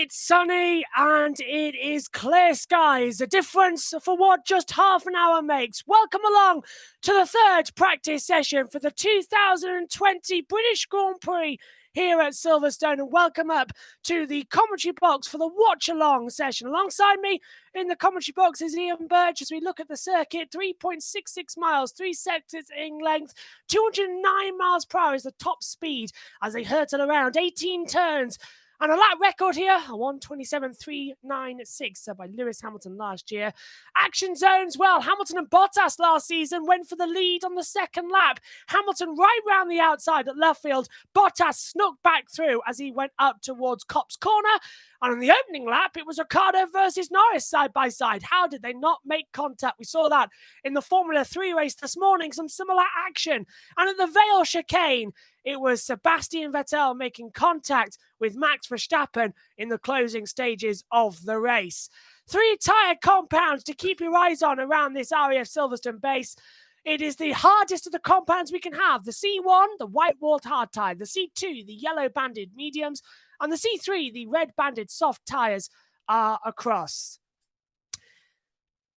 It's sunny and it is clear skies, a difference for what just half an hour makes. Welcome along to the third practice session for the 2020 British Grand Prix here at Silverstone, and welcome up to the commentary box for the watch-along session. Alongside me in the commentary box is Ian Birch as we look at the circuit. 3.66 miles, 3 sectors in length, 209 miles per hour is the top speed as they hurtle around, 18 turns. And a lap record here, a 1:27.396 by Lewis Hamilton last year. Action zones, well, Hamilton and Bottas last season went for the lead on the second lap. Hamilton right round the outside at left field. Bottas snuck back through as he went up towards Copse Corner. And on the opening lap, it was Ricciardo versus Norris side by side. How did they not make contact? We saw that in the Formula 3 race this morning, some similar action. And at the Vale chicane, it was Sebastian Vettel making contact with Max Verstappen in the closing stages of the race. 3 tyre compounds to keep your eyes on around this RAF Silverstone base. It is the hardest of the compounds we can have. The C1, the white-walled hard tyre. The C2, the yellow-banded mediums. And the C3, the red-banded soft tyres, are across.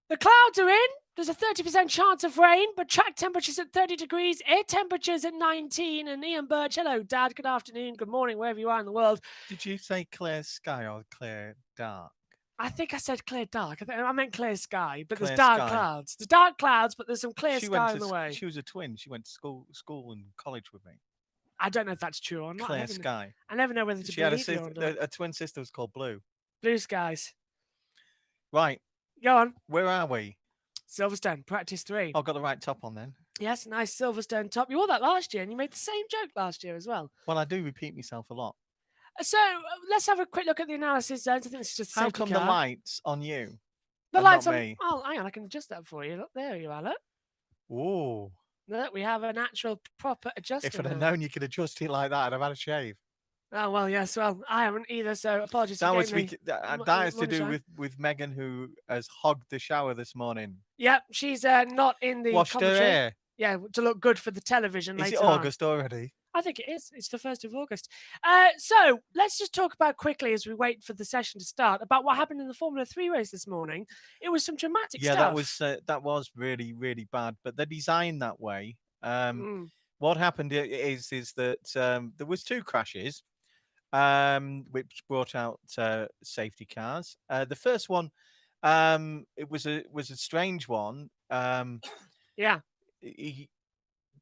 The clouds are in. There's a 30% chance of rain, but track temperatures at 30 degrees, air temperatures at 19. And Ian Birch, hello, Dad. Good afternoon, good morning, wherever you are in the world. Did you say clear sky or clear dark? I think I said clear dark. I meant clear sky, but Clear there's dark sky. clouds. There's dark clouds, but there's some clear sky on the way. She was a twin. She went to school and college with me. I don't know if that's true or not. Clear sky. I never know whether to She had believe you or not. a twin sister was called Blue. Blue skies. Right. Go on. Where are we? Silverstone, practice 3. I've got the right top on then. Yes, nice Silverstone top. You wore that last year, and you made the same joke last year as well. Well, I do repeat myself a lot. So let's have a quick look at the analysis zones. I think it's just how come the lights on you? The lights on me? Oh, hang on, I can adjust that for you. Look, there you are. Look. Ooh. Look, we have an actual proper adjuster. If I'd have known you could adjust it like that, I'd have had a shave. Oh well, yes. Well, I haven't either. So apologies. That has to do with Megan, who has hogged the shower this morning. Yep, she's not in the washed commentary. Her hair. Yeah, to look good for the television later. Is it August already? I think it is. It's the 1st of August. So let's just talk about quickly as we wait for the session to start about what happened in the Formula 3 race this morning. It was some dramatic stuff. Yeah, that was really, really bad. But they're designed that way. What happened is that there was 2 crashes, which brought out safety cars. The first one, it was a strange one. Yeah.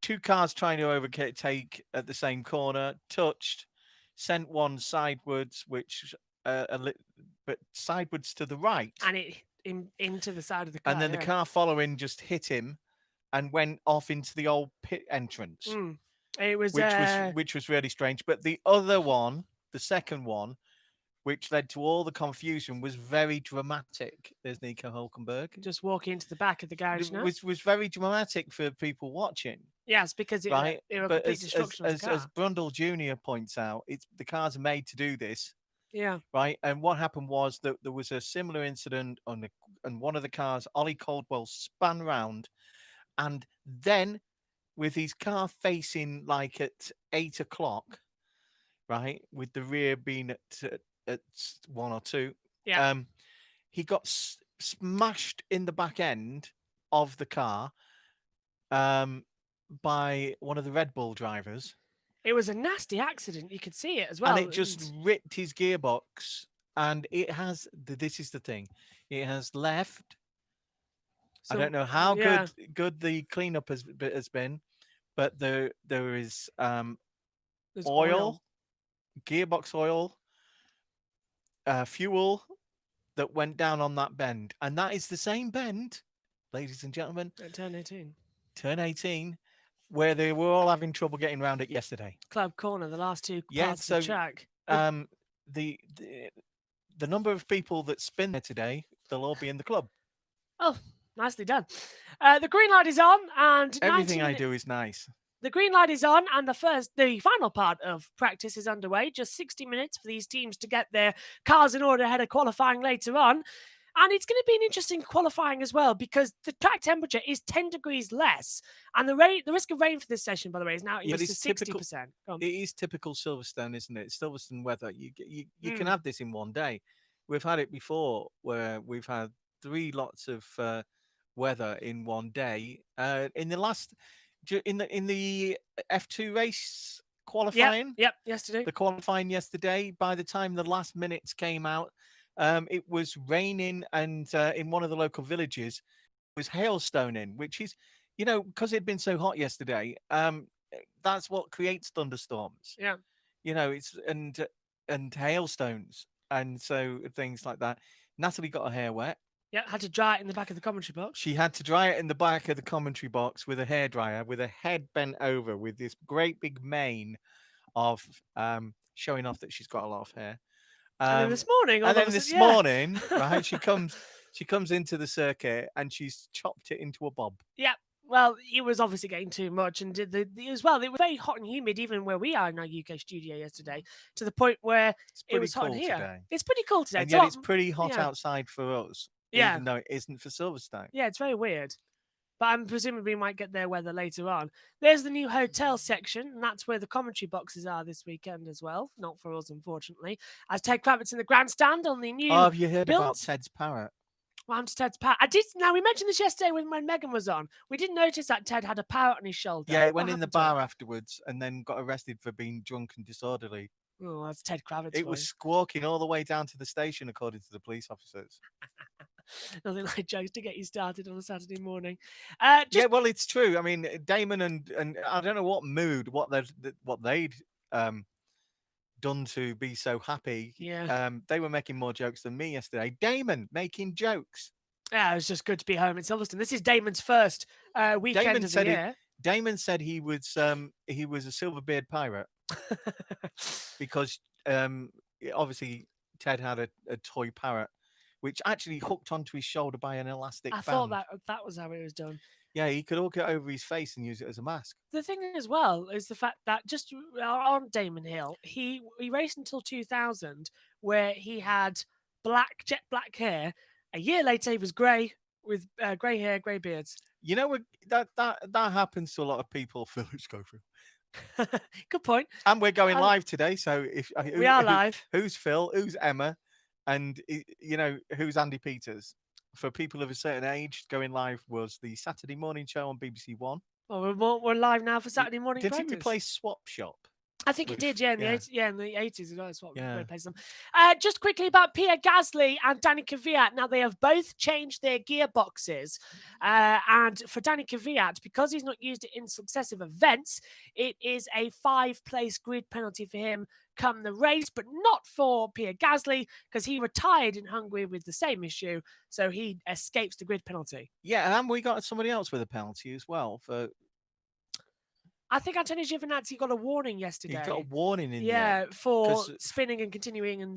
2 cars trying to overtake at the same corner, touched, sent one sidewards, which but sidewards to the right, and it into the side of the car. And then the car following just hit him, and went off into the old pit entrance. It was which was really strange. But the other one, the second one, which led to all the confusion, was very dramatic. There's Nico Hulkenberg. Just walking into the back of the garage now. Was very dramatic for people watching. Yes, because it was complete destruction of the car. As Brundle Jr. points out, the cars are made to do this. Yeah. Right. And what happened was that there was a similar incident on one of the cars. Ollie Caldwell spun round, and then with his car facing like at 8 o'clock, right, with the rear being at 1 or 2, he got smashed in the back end of the car by one of the Red Bull drivers. It was a nasty accident. You could see it as well. And it just ripped his gearbox. And it has, this is the thing, it has left. I don't know how good the cleanup has been, but there is oil, gearbox oil, fuel that went down on that bend. And that is the same bend, ladies and gentlemen. At turn 18. Turn 18. Where they were all having trouble getting around it yesterday. Club Corner, the last 2 parts of the track. The number of people that spin there today, they'll all be in the club. Oh, nicely done. The green light is on, and everything I do is nice. The green light is on, and the final part of practice is underway. Just 60 minutes for these teams to get their cars in order ahead of qualifying later on. And it's going to be an interesting qualifying as well because the track temperature is 10 degrees less, and the risk of rain for this session, by the way, is now Yeah, but increased to it's typical. 60%. Go on. It is typical Silverstone, isn't it? Silverstone weather. You can Mm. have this in one day. We've had it before where we've had 3 lots of weather in one day. In the last in the F2 race qualifying, Yesterday. the qualifying yesterday. By the time the last minutes came out, it was raining, and in one of the local villages, it was hailstoning, which is, because it'd been so hot yesterday. That's what creates thunderstorms. Yeah. It's and hailstones, and so things like that. Natalie got her hair wet. Yeah, had to dry it in the back of the commentary box. She had to dry it in the back of the commentary box with a hairdryer, with her head bent over, with this great big mane of showing off that she's got a lot of hair. And then this morning, and all then of a this sudden, yeah. morning, right, she comes into the circuit and she's chopped it into a bob. Yeah. Well, it was obviously getting too much, and as well. It was very hot and humid, even where we are in our UK studio yesterday, to the point where It's it pretty was hot cool in here. today. It's pretty cool today. And yet it's pretty hot yeah. outside for us, Yeah. even though it isn't for Silverstone. Yeah, it's very weird. But I'm presuming we might get their weather later on. There's the new hotel section, and that's where the commentary boxes are this weekend as well. Not for us, unfortunately. As Ted Kravitz in the grandstand on the new. Oh, have you heard build? about Ted's parrot? Well, Ted's parrot. I did. Now we mentioned this yesterday when Megan was on. We didn't notice that Ted had a parrot on his shoulder. Yeah, it went in the bar afterwards and then got arrested for being drunk and disorderly. Oh, that's Ted Kravitz. It was squawking all the way down to the station, according to the police officers. Nothing like jokes to get you started on a Saturday morning. Yeah, well, it's true. I mean, Damon and I don't know what mood, what they'd done to be so happy. Yeah. They were making more jokes than me yesterday. Damon making jokes. Yeah, it was just good to be home in Silverstone. This is Damon's first weekend of the year. Damon said he was a Silverbeard pirate because obviously Ted had a toy parrot, which actually hooked onto his shoulder by an elastic band. I thought that was how it was done. Yeah, he could hook it over his face and use it as a mask. The thing as well is the fact that just on Damon Hill, he raced until 2000, where he had jet black hair. A year later, he was grey with grey hair, grey beards. You know what? That happens to a lot of people. Philip Schofield. Good point. And we're going live today, so if we are live, who's Phil? Who's Emma? And who's Andy Peters? For people of a certain age, going live was the Saturday morning show on BBC One. Well, we're live now for Saturday morning. Did he replace Swap Shop? I think he did, yeah, in the 80s. That's what replaced them. Just quickly about Pierre Gasly and Danny Kvyat. Now, they have both changed their gearboxes. And for Danny Kvyat, because he's not used it in successive events, it is a 5-place grid penalty for him come the race, but not for Pierre Gasly, because he retired in Hungary with the same issue. So he escapes the grid penalty. Yeah, and we got somebody else with a penalty as well for... I think Antonio Giovinazzi got a warning yesterday. He got a warning in there. For spinning and continuing. And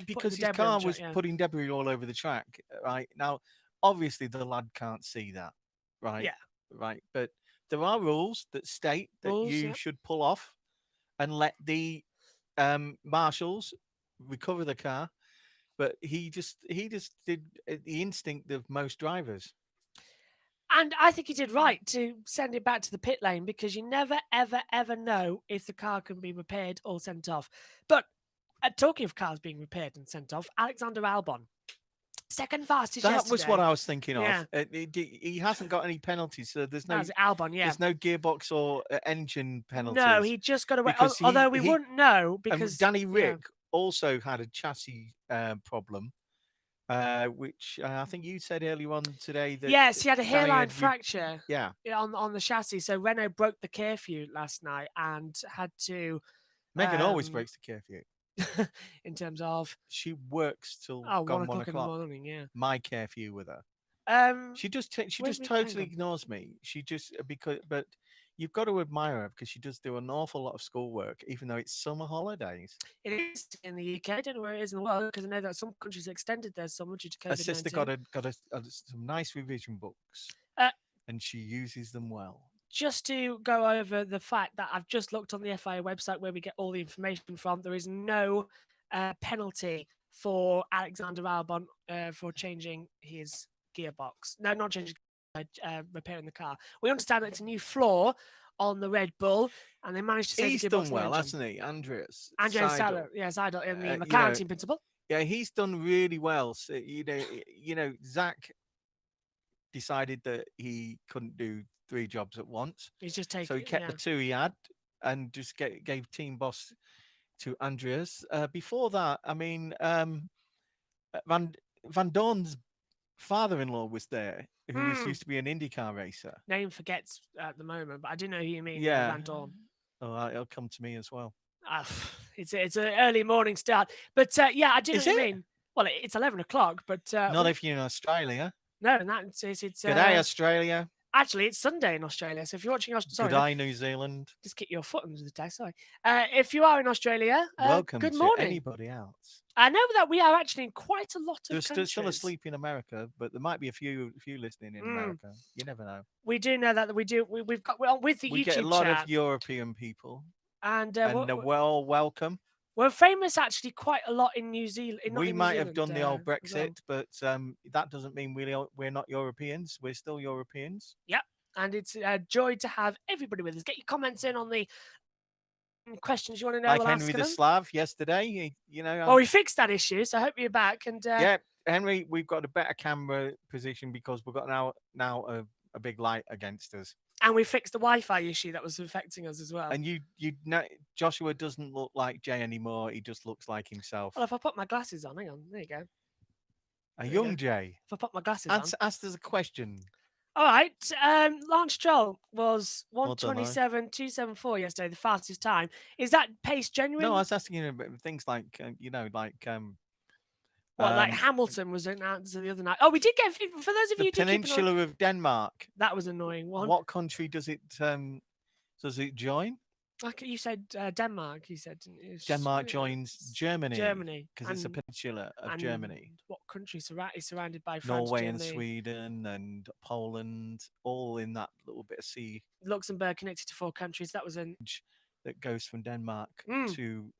because his car was putting debris all over the track. Right now, obviously the lad can't see that. Right. Yeah. Right. But there are rules that state that you should pull off and let the marshals recover the car. But he just did the instinct of most drivers. And I think he did right to send it back to the pit lane, because you never, ever, ever know if the car can be repaired or sent off. But talking of cars being repaired and sent off, Alexander Albon, second fastest yesterday. That was what I was thinking of. He hasn't got any penalties, so there's no Albon. Yeah, there's no gearbox or engine penalties. No, he just got away. Although we wouldn't know, because Danny Rick also had a chassis problem. Which I think you said earlier on today that yes, he had a hairline fracture. Yeah, on the chassis. So Renault broke the curfew last night and had to. Megan always breaks the curfew. In terms of she works till 1 o'clock in the morning. Yeah, my curfew with her. She just totally ignores me. She just but you've got to admire her, because she does do an awful lot of schoolwork, even though it's summer holidays. It is in the UK. I don't know where it is in the world, because I know that some countries extended their summer due to COVID-19. Her sister got some nice revision books, and she uses them well. Just to go over the fact that I've just looked on the FIA website where we get all the information from, there is no penalty for Alexander Albon for changing his gearbox. No, not changing, repairing the car. We understand that it's a new flaw on the Red Bull, and they managed to save He's the gearbox. done and the well, engine. hasn't he, Andreas? Andreas Seidel. Seidel, yes, Seidel in the you McLaren know, team principal. Yeah, he's done really well. So, Zach decided that he couldn't do 3 jobs at once. He's just taking. So he kept the 2 he had and just gave team boss to Andreas. Before that, I mean, Van Dorn's father-in-law was there, who used to be an IndyCar racer. Name forgets at the moment, but I do know who you mean. Yeah. Van Dorn. Oh, it'll come to me as well. It's an early morning start, but yeah, I do know Is what you it? mean. Well, it's 11 o'clock, but Not if you're in Australia. no, and that's it's Good day, Australia. actually it's Sunday in Australia. So if you're watching Good day, New Zealand. just get your foot under the desk. Sorry. If you are in Australia, Welcome good to morning. anybody else. I know that we are actually in quite a lot of There's countries. still asleep in America, but there might be a few listening in America. You never know. We do know that we do. We've got with the We YouTube get a lot chat, of European people, and well, welcome. we're famous actually quite a lot in New Zealand. We might have done the old as well. Brexit, but that doesn't mean we're not Europeans. We're still Europeans. Yep, and it's a joy to have everybody with us. Get your comments in on the questions you want to know. Like we'll Henry ask the them. Slav yesterday, Well, we fixed that issue, so I hope you're back. And yeah, Henry, we've got a better camera position because we've got now a big light against us. And we fixed the Wi-Fi issue that was affecting us as well. And you know, Joshua doesn't look like Jay anymore. He just looks like himself. Well, if I put my glasses on, hang on, there you go. A young Jay. If I put my glasses on. Ask us a question. All right. Lance Stroll was 1:27.274 yesterday, the fastest time. Is that pace genuine? No, I was asking you about things like like Hamilton was announced the other night. Oh, we did get, for those of you who the Peninsula of Denmark. That was an annoying one. What country does it join? Like you said, Denmark. You said didn't you? Denmark joins Germany. Germany, because it's a peninsula of Germany. What country is surrounded by France, Norway Germany, and Sweden and Poland, all in that little bit of sea. Luxembourg connected to 4 countries. That was that goes from Denmark to,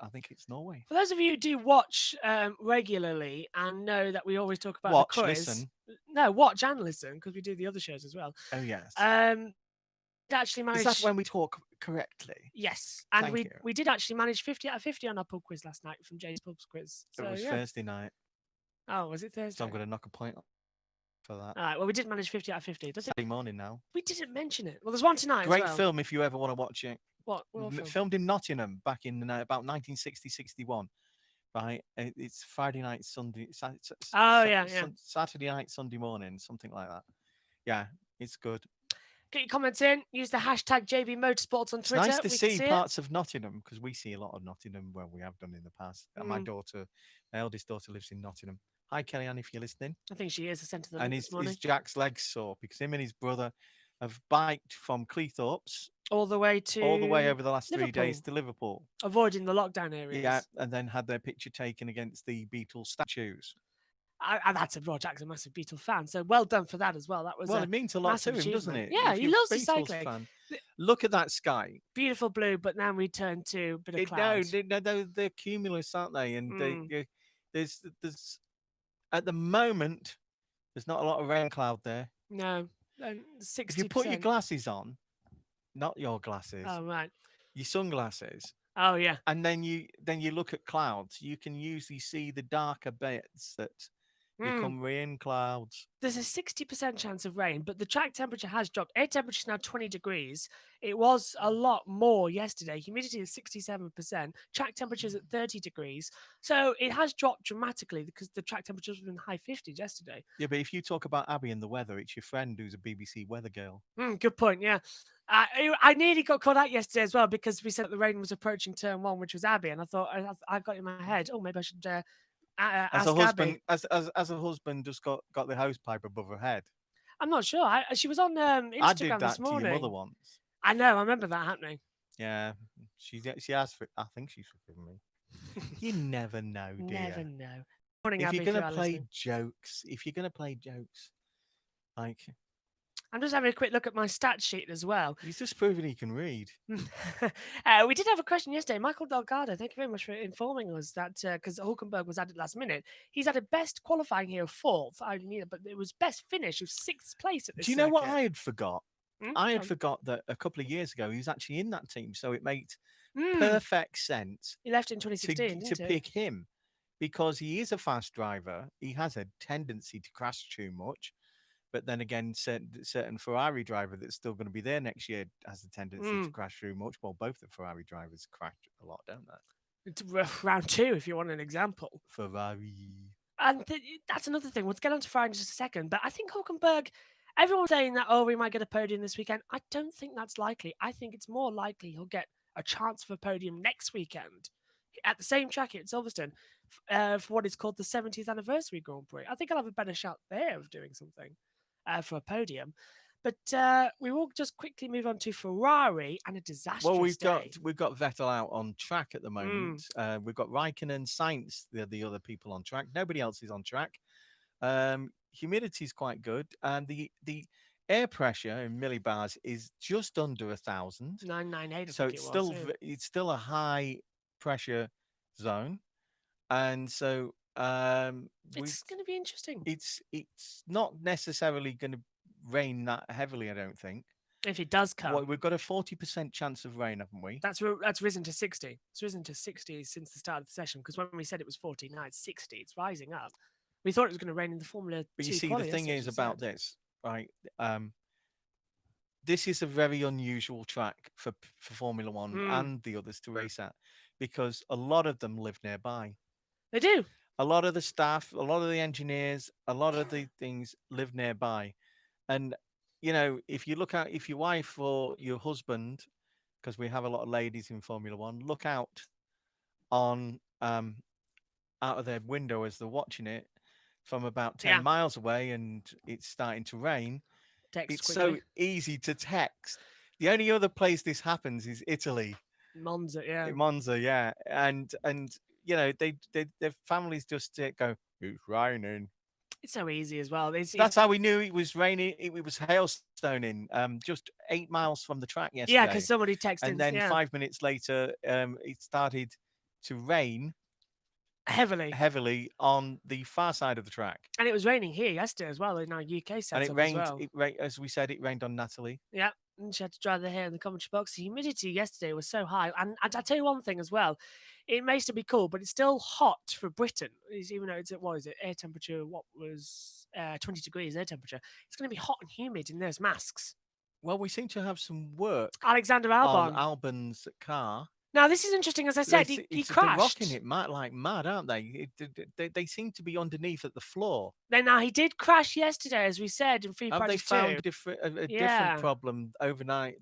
I think it's Norway. For those of you who do watch regularly and know that we always talk about the quiz. Listen. No, watch and listen, because we do the other shows as well. Oh yes. Actually managed. Is that when we talk correctly? Yes, and we did actually manage 50 out of 50 on our pub quiz last night from Jay's pub's quiz. So, it was Thursday night. Oh, was it Thursday? So I'm going to knock a point for that. All right. Well, we did manage 50 out of 50. Saturday morning now. We didn't mention it. Well, there's one tonight. Great as well. film if you ever want to watch it. What film? Filmed in Nottingham back in about 1960-61. Right, it's Friday night, Sunday. Saturday night, Sunday morning, something like that. Yeah, it's good. Get your comments in. Use the hashtag JB Motorsports on Twitter. It's nice to see parts of Nottingham, because we see a lot of Nottingham. Well, we have done in the past. And my eldest daughter, lives in Nottingham. Hi, Kellyanne, if you're listening. I think she is. I sent her the and this morning. His Jack's legs sore because him and his brother have biked from Cleethorpes all the way over the last 3 days to Liverpool, avoiding the lockdown areas. Yeah, and then had their picture taken against the Beatles statues. And that's Rob Jack's a massive Beatles fan, so well done for that as well. That was it means a lot to him, doesn't it? Yeah, he loves the cycling. Fan, look at that sky, beautiful blue, but now we turn to a bit of clouds. No, they're cumulus, aren't they? And there's at the moment there's not a lot of rain cloud there. No, 60%. If you put your glasses on, not your glasses. Oh right. Your sunglasses. Oh yeah. And then you look at clouds. You can usually see the darker bits that become rain clouds. There's a 60% chance of rain, but the track temperature has dropped. Air temperature is now 20 degrees. It was a lot more yesterday. Humidity is 67%. Track temperature is at 30 degrees. So it has dropped dramatically because the track temperature was in high 50s yesterday. Yeah, but if you talk about Abby and the weather, it's your friend who's a BBC weather girl. Good point, yeah. I nearly got caught out yesterday as well because we said that the rain was approaching turn 1, which was Abby, and I thought I got in my head, maybe I should as a husband, as a husband, just got the hose pipe above her head. I'm not sure. She was on Instagram I did that this morning. to your mother once. I know. I remember that happening. Yeah, she has. I think she's forgiven me. You never know, dear. Never know. Morning, if Abby, you're gonna play jokes, like I'm just having a quick look at my stat sheet as well. He's just proving he can read. We did have a question yesterday. Michael Delgado, thank you very much for informing us that because Hulkenberg was added last minute, he's had a best qualifying here of fourth. I knew that, but it was best finish of sixth place at this Do you know what circuit. I had forgot? Hmm? I had Um, forgot that a couple of years ago he was actually in that team, so it made mm, perfect sense he left in to 2016, to didn't he? pick him because he is a fast driver. He has a tendency to crash too much, but then again, certain Ferrari driver that's still going to be there next year has a tendency to Mm. crash too much. Well, both the Ferrari drivers crash a lot, don't they? It's round 2, if you want an example. Ferrari. And that's another thing. We'll get on to Friday in just a second. But I think Hulkenberg, everyone's saying that, oh, we might get a podium this weekend. I don't think that's likely. I think it's more likely he'll get a chance for a podium next weekend at the same track at Silverstone for what is called the 70th anniversary Grand Prix. I think I'll have a better shot there of doing something for a podium. But we will just quickly move on to Ferrari and a disastrous Well, we've day. got Vettel out on track at the moment. We've got Raikkonen, Sainz, the other people on track. Nobody else is on track. Humidity is quite good, and the air pressure in millibars is just under 1,000. 998. So it's still it's still a high pressure zone, and so it's going to be interesting. It's not necessarily going to rain that heavily, I don't think. If it does come, Well, we've got a 40% chance of rain, haven't we? That's risen to 60. It's risen to 60 since the start of the session because when we said it was 40, now it's 60. It's rising up. We thought it was going to rain in the Formula 2. But you see, the thing is about this, right? This is a very unusual track for Formula One and the others to race at because a lot of them live nearby. They do. A lot of the staff, a lot of the engineers, a lot of the things live nearby. And, you know, if you look out, if your wife or your husband, because we have a lot of ladies in Formula One, look out on out of their window as they're watching it from about 10 miles away and it's starting to rain. It's so easy to text. The only other place this happens is Italy. Monza, yeah. Monza, yeah. And you know, their families just go, it's raining. It's so easy as well. That's how we knew it was raining. It was hailstoning just 8 miles from the track yesterday. Yeah, because somebody texted. And then 5 minutes later, it started to rain heavily on the far side of the track. And it was raining here yesterday as well in our UK setup. And it rained, as well. As we said, it rained on Natalie. Yeah, and she had to dry the hair in the commentary box. The humidity yesterday was so high. And I'll tell you one thing as well. It may still be cool, but it's still hot for Britain. Even though air temperature, 20 degrees air temperature. It's going to be hot and humid in those masks. Well, we seem to have some work. Alexander Albon. On Albon's car. Now, this is interesting. As I said, he crashed. They're rocking it like mad, aren't they? They seem to be underneath at the floor. Now, he did crash yesterday, as we said, in free practice 2. Have they found a different problem overnight?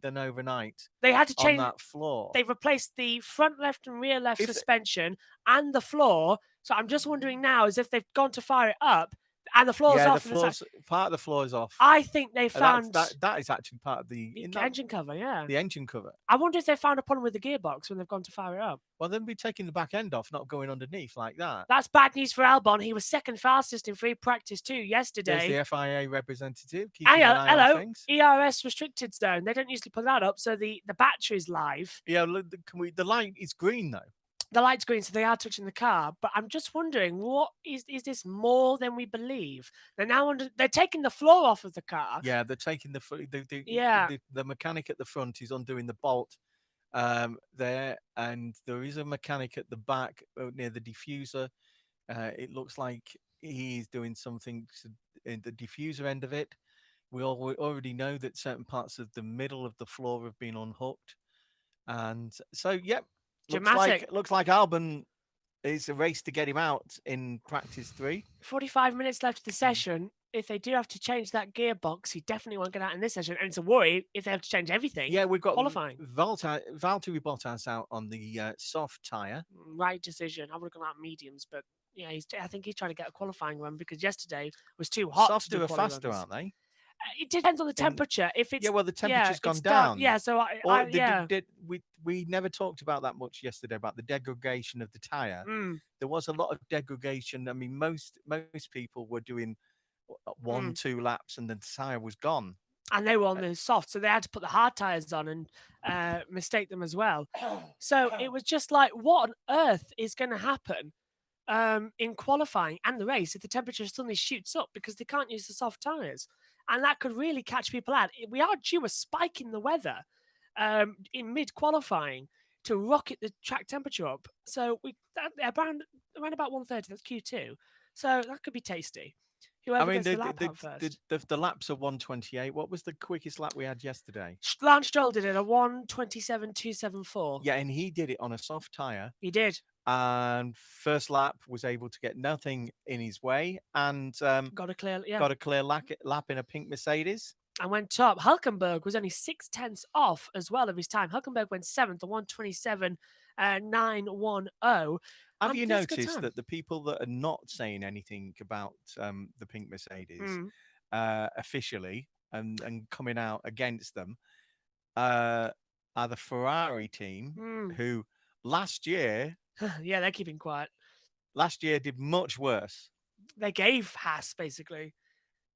They had to change on that floor. They've replaced the front left and rear left suspension and the floor. So I'm just wondering now, as if they've gone to fire it up, and the floor's off. Part of the floor is off. I think they found that is actually part of the engine cover. Yeah, the engine cover. I wonder if they found a problem with the gearbox when they've gone to fire it up. Well, they'll be taking the back end off, not going underneath like that. That's bad news for Albon. He was second fastest in free practice 2 yesterday. There's the FIA representative. Hello, ERS restricted zone. They don't usually put that up, so the battery's live. Yeah, the light is green though. The light's green, so they are touching the car. But I'm just wondering, what is this more than we believe? They're taking the floor off of the car. Yeah, they're taking the mechanic at the front is undoing the bolt there, and there is a mechanic at the back near the diffuser. It looks like he's doing something in the diffuser end of it. We already know that certain parts of the middle of the floor have been unhooked, and so yep. Looks like Albon is a race to get him out in practice 3. 45 minutes left of the session. If they do have to change that gearbox, he definitely won't get out in this session. And it's a worry if they have to change everything. Yeah, we've got qualifying. Valtteri Bottas out on the soft tyre. Right decision. I would have gone out mediums, but yeah, I think he's trying to get a qualifying run because yesterday was too hot. Softer are faster, aren't they? It depends on the temperature. If it's the temperature's gone down. Yeah, so we never talked about that much yesterday about the degradation of the tire. There was a lot of degradation. I mean, most people were doing 1-2 laps and the tire was gone. And they were on the soft, so they had to put the hard tires on and mistake them as well. So it was just like, what on earth is going to happen in qualifying and the race if the temperature suddenly shoots up because they can't use the soft tires? And that could really catch people out. We are due a spike in the weather in mid qualifying to rocket the track temperature up. So around about 1:30, that's Q2. So that could be tasty. Whoever gets the lap out first. The laps are 1:28. What was the quickest lap we had yesterday? Lance Stroll did it at 1:27.274. Yeah, and he did it on a soft tyre. He did. And first lap was able to get nothing in his way, and got a clear lap in a pink Mercedes. And went top. Hülkenberg was only 0.6 off as well of his time. Hülkenberg went 7th, 1:27.910. Have you noticed that the people that are not saying anything about the pink Mercedes officially and coming out against them are the Ferrari team who last year yeah, they're keeping quiet. Last year did much worse. They gave Haas basically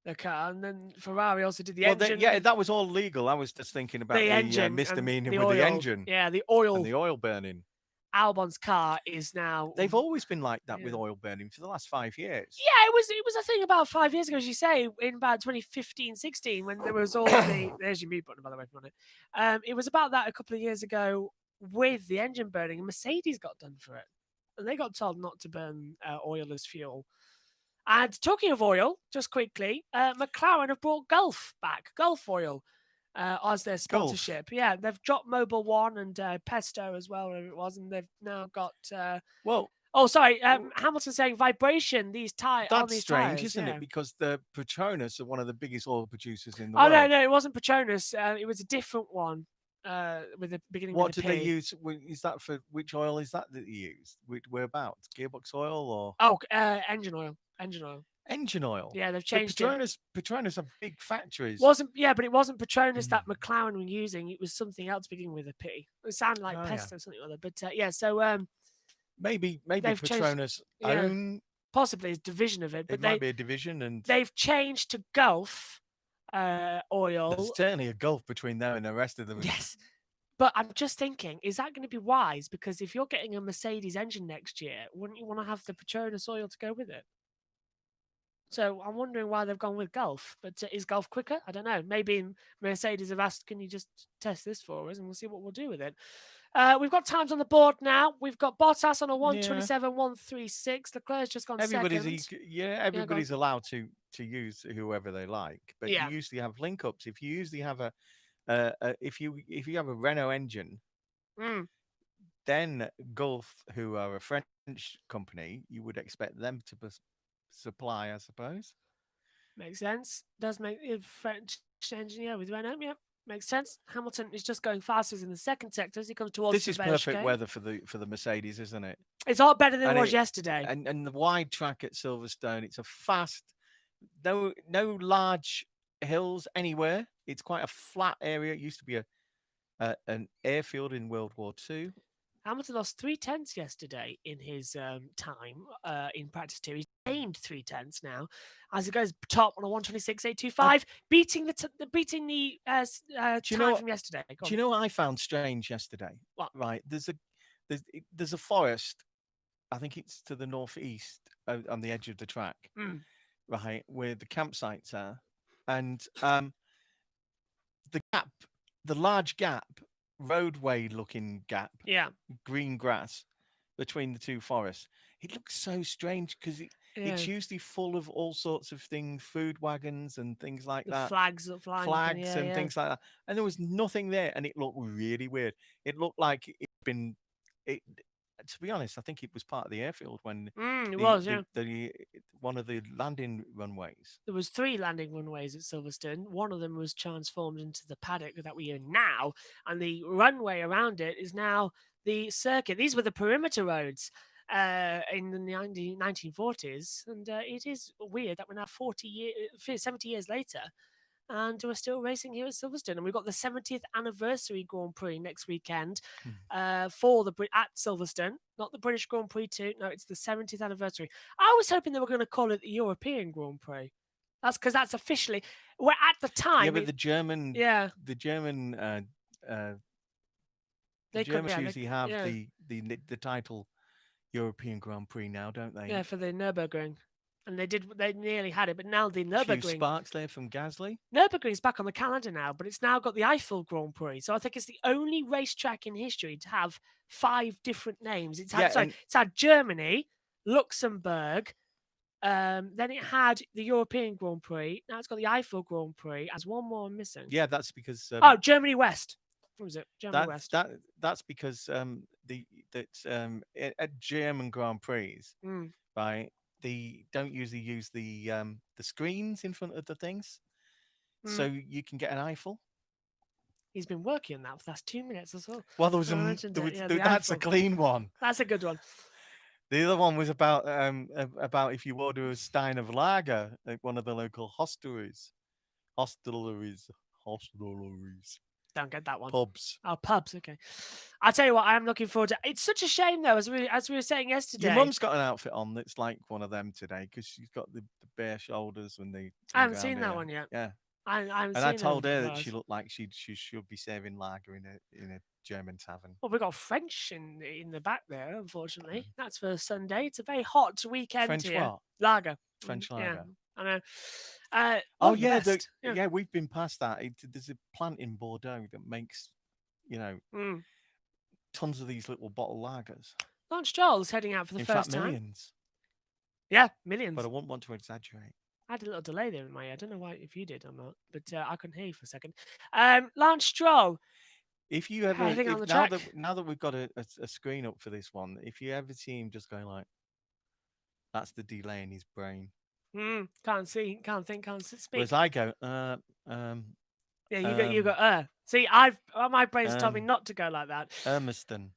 the car, and then Ferrari also did the engine. That was all legal. I was just thinking about the engine misdemeanor with the engine. Yeah, the oil. And the oil burning. Albon's car is now. They've always been like that with oil burning for the last 5 years. Yeah, it was a thing about 5 years ago, as you say, in about 2015-16, when there was all the. There's your mute button, by the way, if you want it. It was about that a couple of years ago with the engine burning, and Mercedes got done for it, and they got told not to burn oil as fuel. And talking of oil, just quickly, McLaren have brought Gulf back, Gulf Oil, as their sponsorship. Yeah, they've dropped Mobil One and Pesto as well, whatever it was, and they've now got. Hamilton saying vibration. These tires. That's strange, isn't it? Because the Petronas are one of the biggest oil producers in the world. Oh no, it wasn't Petronas. It was a different one. With the beginning. What did they use? Is that for which oil is that they used? Whereabouts? Gearbox oil or? Engine oil. Engine oil. Engine oil. Yeah, they've changed it. Petronas are big factories. But it wasn't Petronas that McLaren were using. It was something else beginning with a P. It sounded like Pesto, something or other. But so maybe Petronas own. Possibly a division of it. But it might be a division, and they've changed to Gulf oil. There's certainly a gulf between them and the rest of them. Yes. But I'm just thinking, is that going to be wise? Because if you're getting a Mercedes engine next year, wouldn't you want to have the Petronas oil to go with it? So I'm wondering why they've gone with Gulf. But is Gulf quicker? I don't know. Maybe Mercedes have asked, can you just test this for us? And we'll see what we'll do with it. We've got times on the board now. We've got Bottas on a 1:27.136. Leclerc's just gone second. Everybody's allowed to use whoever they like. But you usually have link-ups. If you usually have if you have a Renault engine, then Gulf, who are a French company, you would expect them to supply, I suppose. Makes sense. Does make a French engineer with Renault, yeah. Makes sense. Hamilton is just going faster in the second sector as he comes towards. This is perfect weather for the Mercedes, isn't it? It's a lot better than it was yesterday. And the wide track at Silverstone, it's a fast, no large hills anywhere. It's quite a flat area. It used to be an airfield in World War II. Hamilton lost 0.3 yesterday in his time in practice 2. He's gained 0.3 now as he goes top on a 1:26.825, beating the time from yesterday. Do you know what I found strange yesterday? What? Right, there's a forest. I think it's to the northeast on the edge of the track, right, where the campsites are, and the large gap. Roadway looking gap, green grass between the two forests. It looks so strange because it's usually full of all sorts of things, food wagons and things like that, flags and things like that, and there was nothing there, and it looked really weird. It looked like it'd been to be honest, I think it was part of the airfield when one of the landing runways. There was 3 landing runways at Silverstone. One of them was transformed into the paddock that we're in now, and the runway around it is now the circuit. These were the perimeter roads in the 1940s, and it is weird that we're now 70 years later, and we're still racing here at Silverstone. And we've got the 70th anniversary Grand Prix next weekend at Silverstone, not the British Grand Prix 2. No, it's the 70th anniversary. I was hoping they were going to call it the European Grand Prix. That's because that's officially. Where at the Yeah, time, but the German, yeah, the German, the they could, Germans yeah, usually have yeah, the title European Grand Prix now, don't they? yeah, for the Nurburgring, and they nearly had it, but now the A few Nurburgring. sparks there from Gasly. Nürburgring's back on the calendar now, but it's now got the Eiffel Grand Prix. So I think it's the only racetrack in history to have 5 different names. It's had Yeah, it's had Germany, Luxembourg, then it had the European Grand Prix. Now it's got the Eiffel Grand Prix. As one more I'm missing. yeah, that's because Oh, Germany West. What was it? Germany West. that's because at German Grand Prix, Mm. right? They don't usually use the screens in front of the things, so you can get an Eiffel. He's been working on that for the last 2 minutes as well. Well, there was that's a Eiffel. clean one. That's a good one. The other one was about if you order a stein of lager at one of the local hostelries. Don't get that one. Pubs. Oh, pubs. Okay. I'll tell you what. I am looking forward to. It's such a shame though, as we were saying yesterday. Your mum's got an outfit on that's like one of them today because she's got the bare shoulders when they. I haven't seen that one yet. Yeah. I haven't and seen I told them her that before. she looked like she should be serving lager in a German tavern. Well, we got French in the back there. Unfortunately, that's for Sunday. It's a very hot weekend French here. what? Lager. French lager. Yeah, I know. Oh one of the yeah, best. yeah, we've been past that. There's a plant in Bordeaux that makes, tons of these little bottle lagers. Lance Stroll's heading out for the In first fact, time. millions. Yeah, millions. But I wouldn't want to exaggerate. I had a little delay there in my ear. I don't know why if you did or not, but I couldn't hear you for a second. Lance Stroll. If you ever, heading on the now track. that we've got a screen up for this one, if you ever see him just going like, that's the delay in his brain. Can't see, can't think, can't speak. Whereas I go, Yeah, you got. See, my brain's told me not to go like that. Urmiston.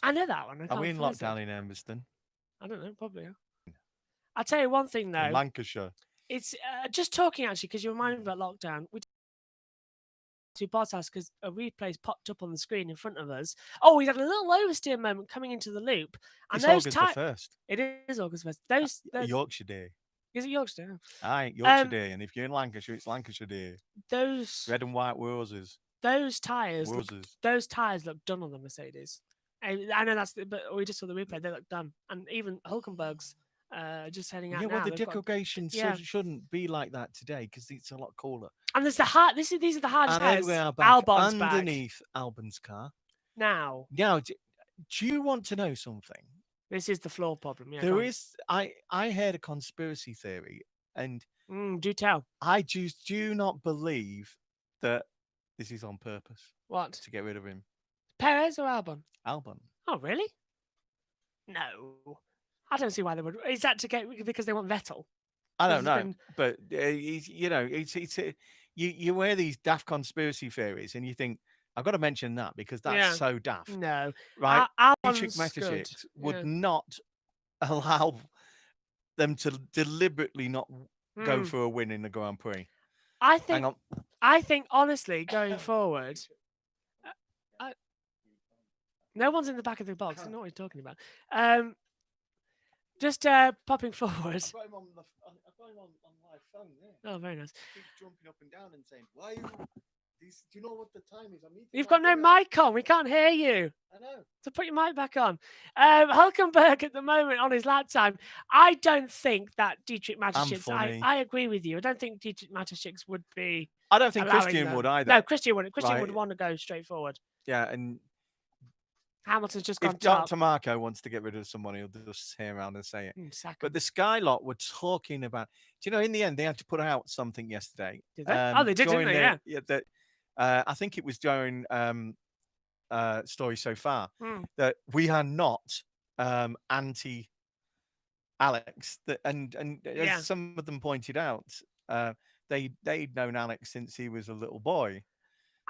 I know that one. Are we in lockdown in Urmiston? I don't know. Probably. Yeah. I'll tell you one thing though. In Lancashire. It's just talking actually because you reminded me about lockdown. We to Bottas because a replay's popped up on the screen in front of us. Oh, we had a little oversteer moment coming into the loop, and it's August the 1st. It is August 1st. Those Yorkshire Day. Is it Yorkshire Day? Aye, Yorkshire Day, and if you're in Lancashire, it's Lancashire Day. Those red and white roses. Those tires. Those tires look done on the Mercedes. I know but we just saw the replay. They look done, and even Hulkenberg's just heading out. Yeah, well, the decoration shouldn't be like that today because it's a lot cooler. And there's the hard. These are the hard tires. Albon's underneath Albon's car. Now, do you want to know something? This is the floor problem. Yeah, there is. I heard a conspiracy theory, and do tell. I just do not believe that this is on purpose. What? To get rid of him? Perez or Albon? Albon. Oh, really? No. I don't see why they would. Is that because they want Vettel? I don't know, but you wear these daft conspiracy theories, and you think I've got to mention that because that's so daft. No, right? Dietrich Mateschitz would not allow them to deliberately not go for a win in the Grand Prix. I think honestly, going forward, no one's in the back of the box. I know what you're talking about. Just popping forward. I've got him on live phone there. Oh, very nice. He keeps jumping up and down and saying, "Why are you? Do you know what the time is? You've got no mic on. We can't hear you." I know. So put your mic back on. Hulkenberg at the moment on his lap time. I don't think that Dietrich Mateschitz. I agree with you. I don't think Dietrich Mateschitz would be. I don't think Christian would either. No, Christian wouldn't. Christian would want to go straight forward. Yeah, and Hamilton's just gone. If Dr. Marco wants to get rid of someone, he'll just stay around and say it. But the Sky lot were talking about. Do you know? In the end, they had to put out something yesterday. Did they? They did, didn't they? Yeah. I think it was during Story So Far that we are not anti Alex. And as some of them pointed out, they'd known Alex since he was a little boy,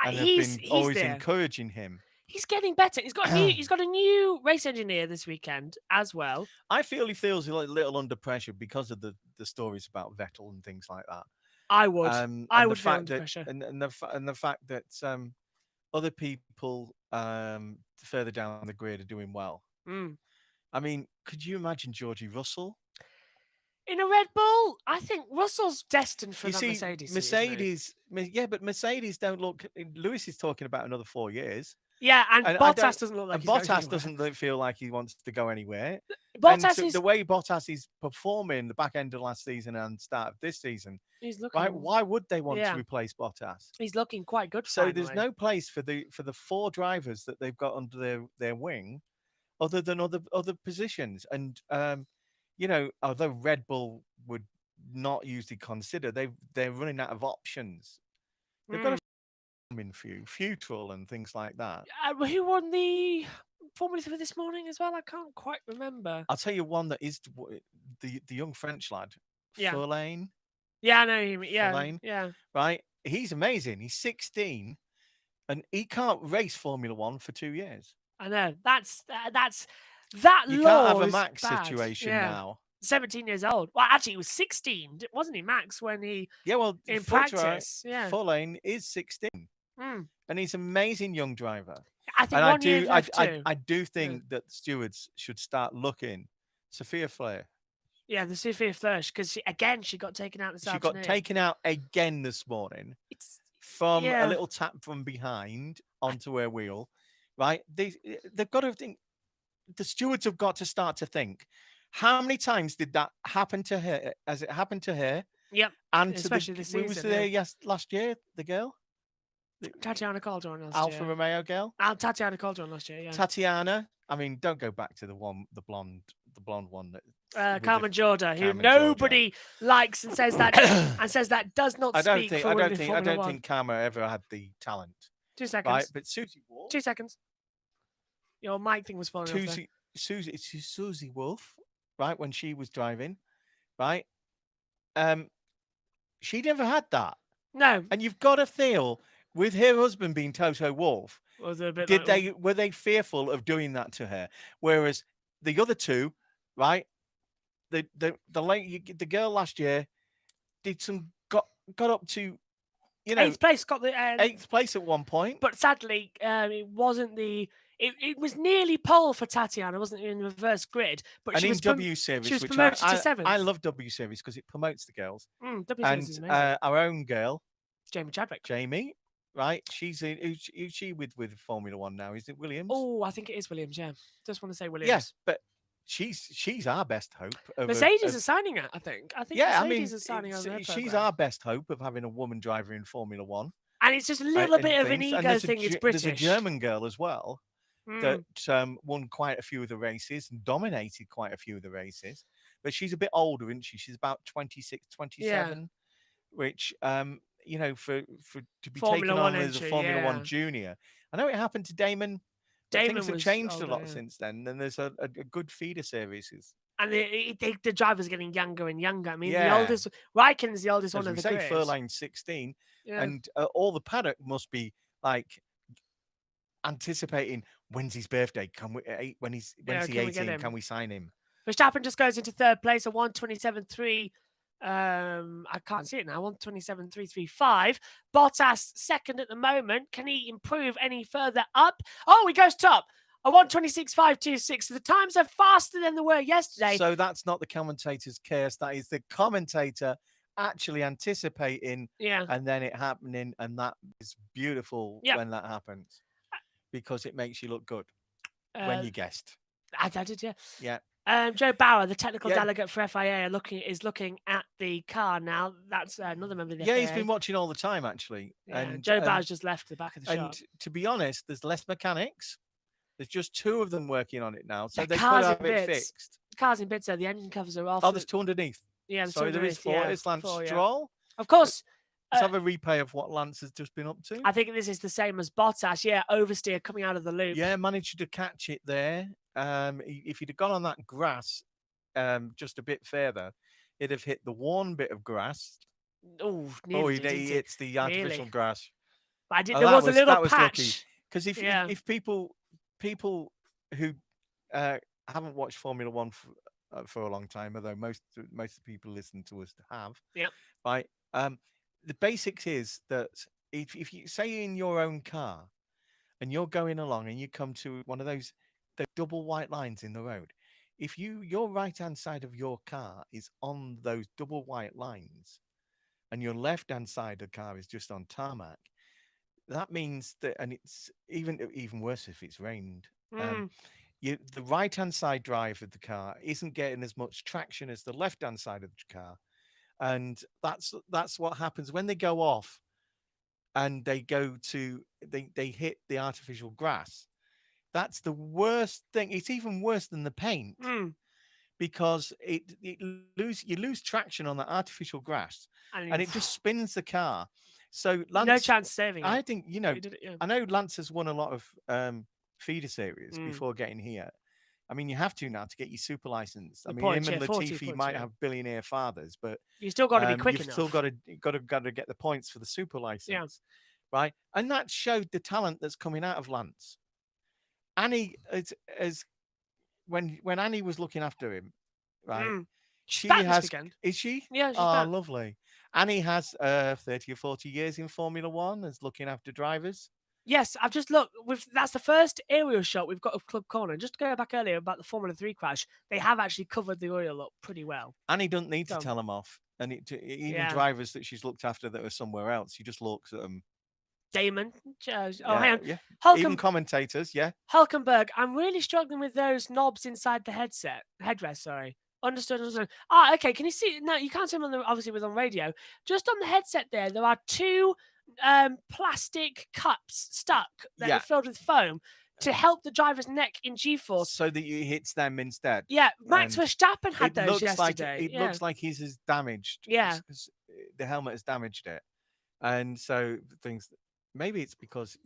and have been always encouraging him. He's getting better. He's got a new race engineer this weekend as well. I feel he feels a little under pressure because of the stories about Vettel and things like that. I would. I would feel under pressure. And the fact that other people further down the grid are doing well. I mean, could you imagine Georgie Russell? In a Red Bull, I think Russell's destined for You that see, Mercedes seat, isn't he? Yeah, but Mercedes don't look. Lewis is talking about another 4 years, Yeah, and and I don't. Bottas doesn't look like And he's going Bottas anywhere. feel like he wants to go anywhere. And Bottas so is the way Bottas is performing the back end of last season and start of this season, he's right? looking Why would they want to yeah, replace Bottas? he's looking quite good So there's finally. no place for the four drivers that they've got under their wing, other than other positions. And although Red Bull would not usually consider, they're running out of options. They've got Mm. a in Futrall and things like that. Who won the Formula 3 this morning as well? I can't quite remember. I'll tell you one that is the young French lad, Yeah. Furlane. Yeah, I know him. Yeah, Furlane, yeah. right? He's amazing. He's 16, and he can't race Formula One for 2 years. I know. That You law can't have a is Max bad. situation Yeah. now. 17 years old. Well, actually, he was 16, wasn't he, Max, when he Yeah, well, in practice? Yeah. Furlane is 16, Mm. and he's an amazing young driver. I think And 1 year left too. I do think that stewards should start looking. Sophia Flair. Yeah, the Sophia Flörsch, because she got taken out this She afternoon. got taken out again this morning from a little tap from behind onto her wheel, right? They've got to think. The stewards have got to start to think. How many times did that happen to her? Has it happened to her? Yep. And especially to this who was season. there last year? The girl, Tatiana Calderon last Alfa year. Romeo girl. Tatiana Calderon last year. Yeah. Tatiana. I mean, don't go back to the blonde one that Carmen Jorda, who Carmen nobody likes and says that does not speak for women in Formula I don't 1. think Carmen ever had the talent. 2 seconds. Right, but Susie Wolff. 2 seconds. Your mic thing was falling off there. Susie Wolff, right, when she was driving, right? She never had that. No. And you've got to feel with her husband being Toto Wolff, were they fearful of doing that to her? Whereas the other two, right? The girl last year got up to 8th place, got the 8th place at one point. But sadly, it wasn't it was nearly pole for Tatiana, wasn't it, in reverse grid? But she was W Series, she was which promoted to 7th. I love W Series because it promotes the girls. W Series is amazing. Our own girl, Jamie Chadwick. Jamie, right? She's who's she with Formula One now? Is it Williams? Oh, I think it is Williams. Yeah, just want to say Williams. Yes, but she's our best hope. Mercedes is signing her. I think. Yeah, Mercedes is signing her. She's our best hope of having a woman driver in Formula One. And it's just a little bit of an ego thing. It's British. There's a German girl as well that won quite a few of the races and dominated quite a few of the races. But she's a bit older, isn't she? She's about 26, 27, which for to be taken on as a Formula One junior. I know it happened to Damon. Things have changed a lot since then. And there's a good feeder series. And the drivers are getting younger and younger. I mean, the oldest, Raikkonen's the oldest one of the grid. Furlane's 16, and all the paddock must be like anticipating when's his birthday? When he's 18? Can we sign him? Verstappen just goes into 3rd place at 1:27.3. I can't see it now. 1:27.335. Bottas 2nd at the moment. Can he improve any further up? Oh, he goes top. A 1:26.526. So the times are faster than they were yesterday. So that's not the commentator's curse. That is the commentator actually anticipating, and then it happening, and that is beautiful when that happens because it makes you look good when you guessed. I did, yeah. Yeah. Joe Bauer, the technical delegate for FIA, is looking at the car now. That's another member of the FIA. Yeah, he's been watching all the time actually. Yeah, and Joe Bauer's just left the back of the shop. And to be honest, there's less mechanics. There's just 2 of them working on it now, so the they could have it fixed. The car's in bits, so the engine covers are off. Oh, there's 2 underneath. Yeah, sorry, there is 4. It's Lance Stroll. Of course. Let's have a replay of what Lance has just been up to. I think this is the same as Bottas. Yeah, oversteer coming out of the loop. Yeah, managed to catch it there. If he'd have gone on that grass just a bit further, it'd have hit the worn bit of grass. Oh, he hits the artificial grass. But there was a little patch. Because if people who haven't watched Formula One for a long time, although most of the people listen to us have, right? The basics is that if you say in your own car and you're going along and you come to one of those double white lines in the road, if your right hand side of your car is on those double white lines, and your left hand side of the car is just on tarmac, that means that, and it's even worse if it's rained. Mm. The right hand side drive of the car isn't getting as much traction as the left hand side of the car, and that's what happens when they go off and they hit the artificial grass. That's the worst thing. It's even worse than the paint Mm. because you lose traction on the artificial grass, And and it just spins the car. So no Lance, chance saving it. I think But he did it, yeah. I know Lance has won a lot of feeder series Mm. before getting here. I mean, you have to now to get your super license. I Good mean, points, him and yeah, 40 Latifi points, might yeah. have billionaire fathers, but You still got to be quick you've enough. still got to get the points for the super license, right? And that showed the talent that's coming out of Lance. Annie as when Annie was looking after him, right? Mm. She's She back this has. weekend. Is she? Yeah, she's Oh, back. lovely. Annie has 30 or 40 years in Formula One as looking after drivers. Yes, I've just looked. That's the first aerial shot we've got of Club Corner. Just to go back earlier about the Formula 3 crash, they have actually covered the oil up pretty well. Annie doesn't need to So, tell them off. And even yeah. drivers that she's looked after that are somewhere else, she just looks at them. Damon. Oh, Yeah, hang on. yeah. Even commentators, yeah. Hulkenberg, I'm really struggling with those knobs inside the headrest, sorry. Understood. Okay, can you see? No, you can't see them obviously with on radio. Just on the headset there are two plastic cups stuck that Yeah. are filled with foam to help the driver's neck in G-force. So that it hits them instead. Yeah, Max And Verstappen had it those looks yesterday. Like, it looks like his is damaged. Yeah. 'Cause the helmet has damaged it. And so maybe it's because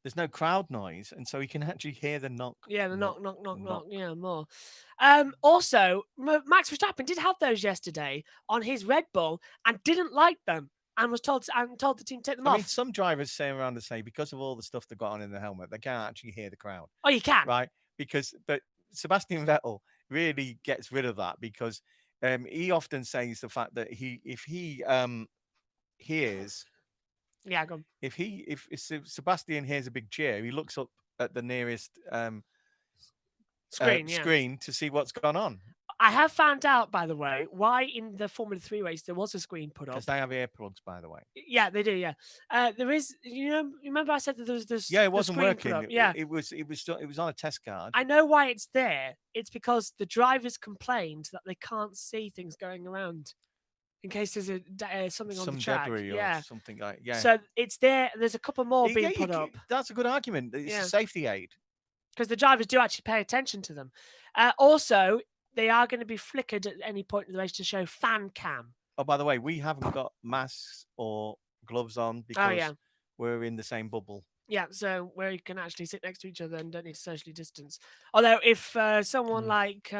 there's no crowd noise, and so he can actually hear the knock. Yeah, the knock. Yeah, more. Also, Max Verstappen did have those yesterday on his Red Bull and didn't like them, and was told the team to take them I off. mean, some drivers say around to say because of all the stuff they got on in the helmet, they can't actually hear the crowd. Oh, you can, right? But Sebastian Vettel really gets rid of that because he often says the fact that if he hears. Yeah, go on. If Sebastian hears a big cheer, he looks up at the nearest screen to see what's gone on. I have found out, by the way, why in the Formula 3 race there was a screen put up. Because they have earplugs, by the way. Yeah, they do. Yeah, there is. Remember I said that there was this. Yeah, it wasn't working. Yeah, it was on a test card. I know why it's there. It's because the drivers complained that they can't see things going around. In case there's something on the track, debris or something like So it's there. There's a couple more being put up. That's a good argument. It's a safety aid because the drivers do actually pay attention to them. Also, they are going to be flickered at any point in the race to show fan cam. Oh, by the way, we haven't got masks or gloves on because we're in the same bubble. Yeah, so where you can actually sit next to each other and don't need to socially distance. Although if someone like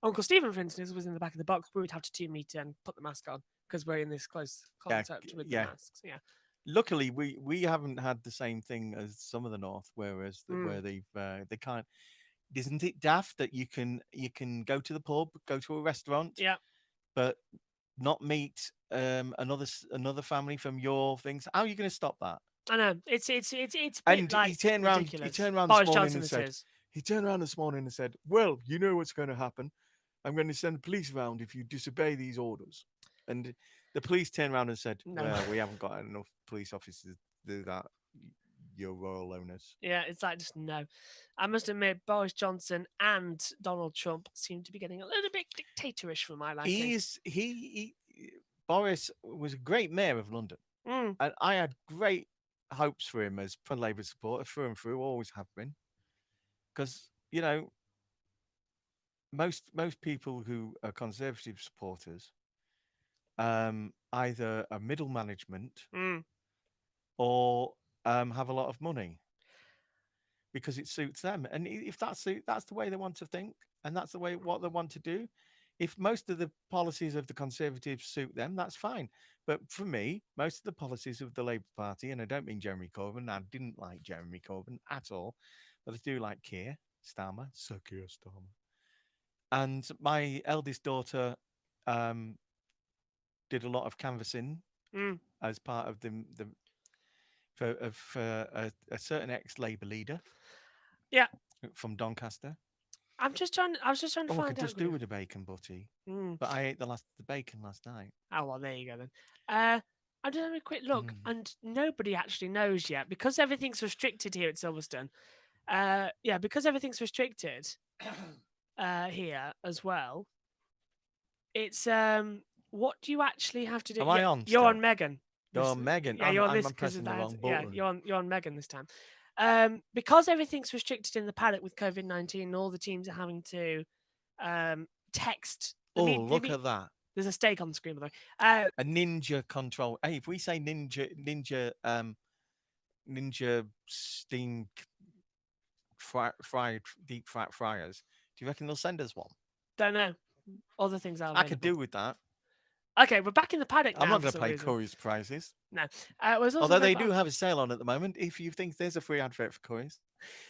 Uncle Stephen, for instance, was in the back of the box, we would have to 2 meter and put the mask on because we're in this close contact with the masks. Yeah. Luckily, we haven't had the same thing as some of the North, where they can't. Isn't it daft that you can go to the pub, go to a restaurant, but not meet another family from your things? How are you going to stop that? I know it's a bit and like he turned around. ridiculous. He turned around Boris this morning Johnson and said. is. He turned around this morning and said, "Well, you know what's going to happen. I'm going to send the police around if you disobey these orders." And the police turned around and said, No. "Well, we haven't got enough police officers to do that. Your royal owners." Yeah, it's like just no. I must admit, Boris Johnson and Donald Trump seem to be getting a little bit dictatorish for my liking. Boris was a great mayor of London, and I had great hopes for him as a Labour supporter through and through. Always have been, because most people who are Conservative supporters either are middle management or have a lot of money because it suits them. And if that's the way they want to think and that's the way what they want to do, if most of the policies of the Conservatives suit them, that's fine. But for me, most of the policies of the Labour Party, and I don't mean Jeremy Corbyn, I didn't like Jeremy Corbyn at all, but I do like Keir Starmer, Sir Keir Starmer. And my eldest daughter did a lot of canvassing as part of for a certain ex-Labour leader, from Doncaster, I was just trying to Oh, I find could out. just do with a bacon butty, Mm. but I ate the bacon last night. Oh well, there you go then. I'm just having a quick look, Mm. and nobody actually knows yet because everything's restricted here at Silverstone. Yeah, because everything's restricted here as well. It's what do you actually have to do? Am I Yeah, on you're on still? Megan. You're Megan. Yeah, you're on I'm this because pressing the wrong yeah, button. you're on Megan this time. Because everything's restricted in the paddock with COVID-19, all the teams are having to text. Oh, look at that. There's a steak on the screen, by the way. A ninja control. Hey, if we say ninja steamed fried deep fried fryers, do you reckon they'll send us one? Don't know. Other things are I could available. do with that. Okay, we're back in the paddock now. I'm not for going to some pay reason. Curry's prices. No. Was also Although very they do bad. have a sale on at the moment. If you think there's a free advert for Curry's,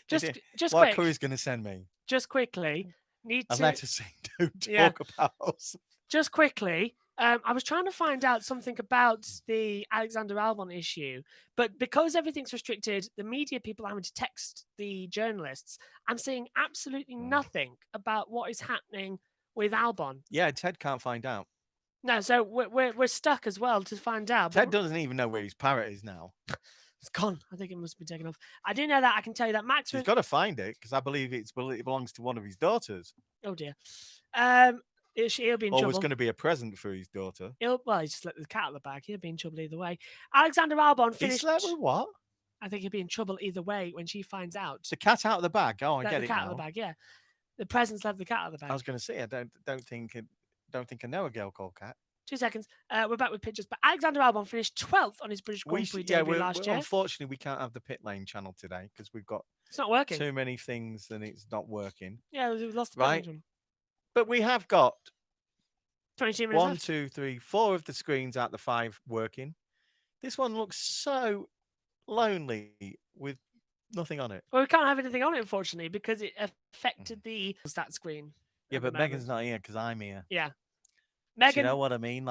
Just what quick. Curry's going to send me? Just quickly. A letter saying don't Yeah. talk about us. Just quickly. I was trying to find out something about the Alexander Albon issue, but because everything's restricted, the media people are having to text the journalists. I'm seeing absolutely nothing about what is happening with Albon. Yeah, Ted can't find out. No, so we're stuck as well to find out. Ted doesn't even know where his parrot is now. It's gone. I think it must be taken off. I do know that. I can tell you that Max. He's got to find it because I believe it belongs to one of his daughters. Oh dear. He'll be in or trouble. was going to be a present for his daughter. He just let the cat out of the bag. He'll be in trouble either way. Alexander Albon finished. He slept with what? I think he'll be in trouble either way when she finds out. The cat out of the bag. Oh, I get it now. The cat out of the bag. Yeah, the presents left the cat out of the bag. I was going to say I don't think I know a girl called Cat. 2 seconds. We're back with pictures. But Alexander Albon finished 12th on his British Grand Prix debut last year. Unfortunately, we can't have the pit lane channel today because we've got it's not working. Too many things and it's not working. Yeah, we've lost the pit lane channel. But we have got 22 minutes 1, left. 2, 3, 4 of the screens out the 5 working. This one looks so lonely with nothing on it. Well, we can't have anything on it, unfortunately, because it affected the stat screen. Yeah, but Megan's not here because I'm here. Yeah. Megan, do you know what I mean?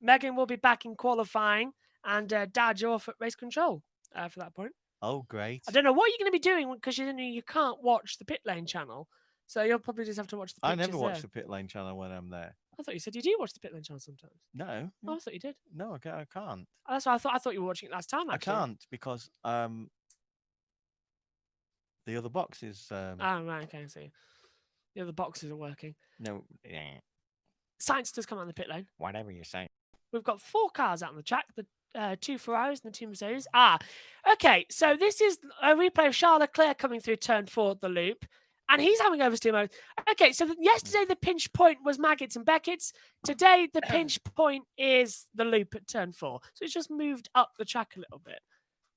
Megan will be back in qualifying, and Dad, you're off at race control for that point. Oh, great. I don't know what you're going to be doing because you can't watch the pit lane channel. So you'll probably just have to watch the pictures. I never watch the pit lane channel when I'm there. I thought you said you do watch the pit lane channel sometimes. No. Oh, I thought you did. No, I can't. Oh, that's why I thought you were watching it last time, actually. I can't because the other box is... Oh, right, okay, I see. The other boxes are working. No, yeah. Science does come out in the pit lane. Whatever you're saying. We've got 4 cars out on the track, the 2 Ferraris and the 2 Mercedes. Okay, so this is a replay of Charles Leclerc coming through turn 4 at the loop, and he's having oversteer mode. Okay, so yesterday the pinch point was Maggots and Beckett's. Today the pinch point is the loop at turn 4. So it's just moved up the track a little bit.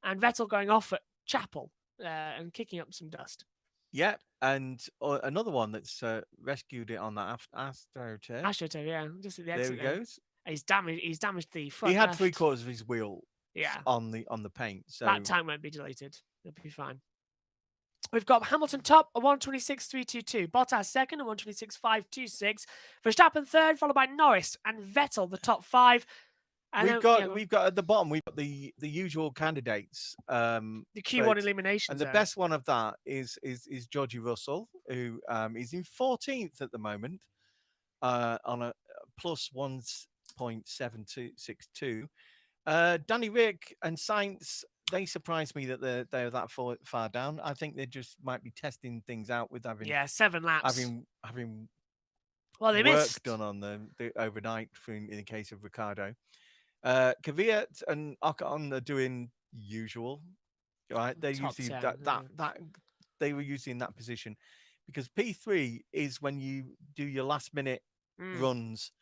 And Vettel going off at Chapel and kicking up some dust. Yeah, and another one that's rescued it on that AstroTurf. AstroTurf, yeah. Just at the exit. There he goes. He's damaged the front. He had left. 3/4 of his wheel. Yeah. On the paint. So that time won't be deleted. It'll be fine. We've got Hamilton top, a 126.322. Bottas second, a 126.526. Verstappen third, followed by Norris and Vettel, the top 5. And we've got at the bottom, we've got the usual candidates. The Q1 elimination. And the best one of that is Georgie Russell, who is in 14th at the moment, on a plus 1.762. Danny Rick and Sainz, they surprised me that they're that far down. I think they just might be testing things out with having 7 laps. Having they work missed done on the overnight in the case of Ricardo. Kvyat and Ocon are doing usual, right? They're using they were using that position because P3 is when you do your last minute runs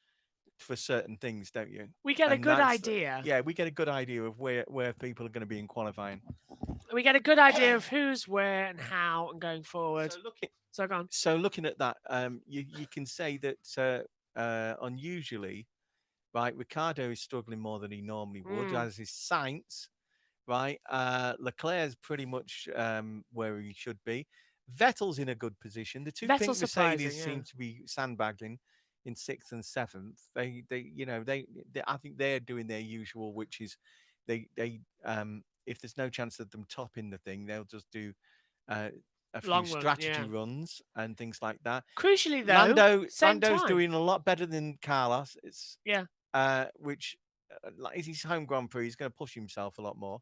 for certain things, don't you? We get a good idea. Yeah, we get a good idea of where people are going to be in qualifying. We get a good idea of who's where and how and going forward. So looking at that, you can say that unusually, right, Ricardo is struggling more than he normally would, as is Sainz, right? Leclerc's pretty much where he should be. Vettel's in a good position. The two Pink Mercedes seem to be sandbagging in 6th and 7th. They I think they're doing their usual, which is they if there's no chance of them topping the thing, they'll just do a few Long run, strategy yeah. runs and things like that. Crucially, though, same Lando's time. doing a lot better than Carlos. It's Yeah. which like is his home Grand Prix. He's going to push himself a lot more.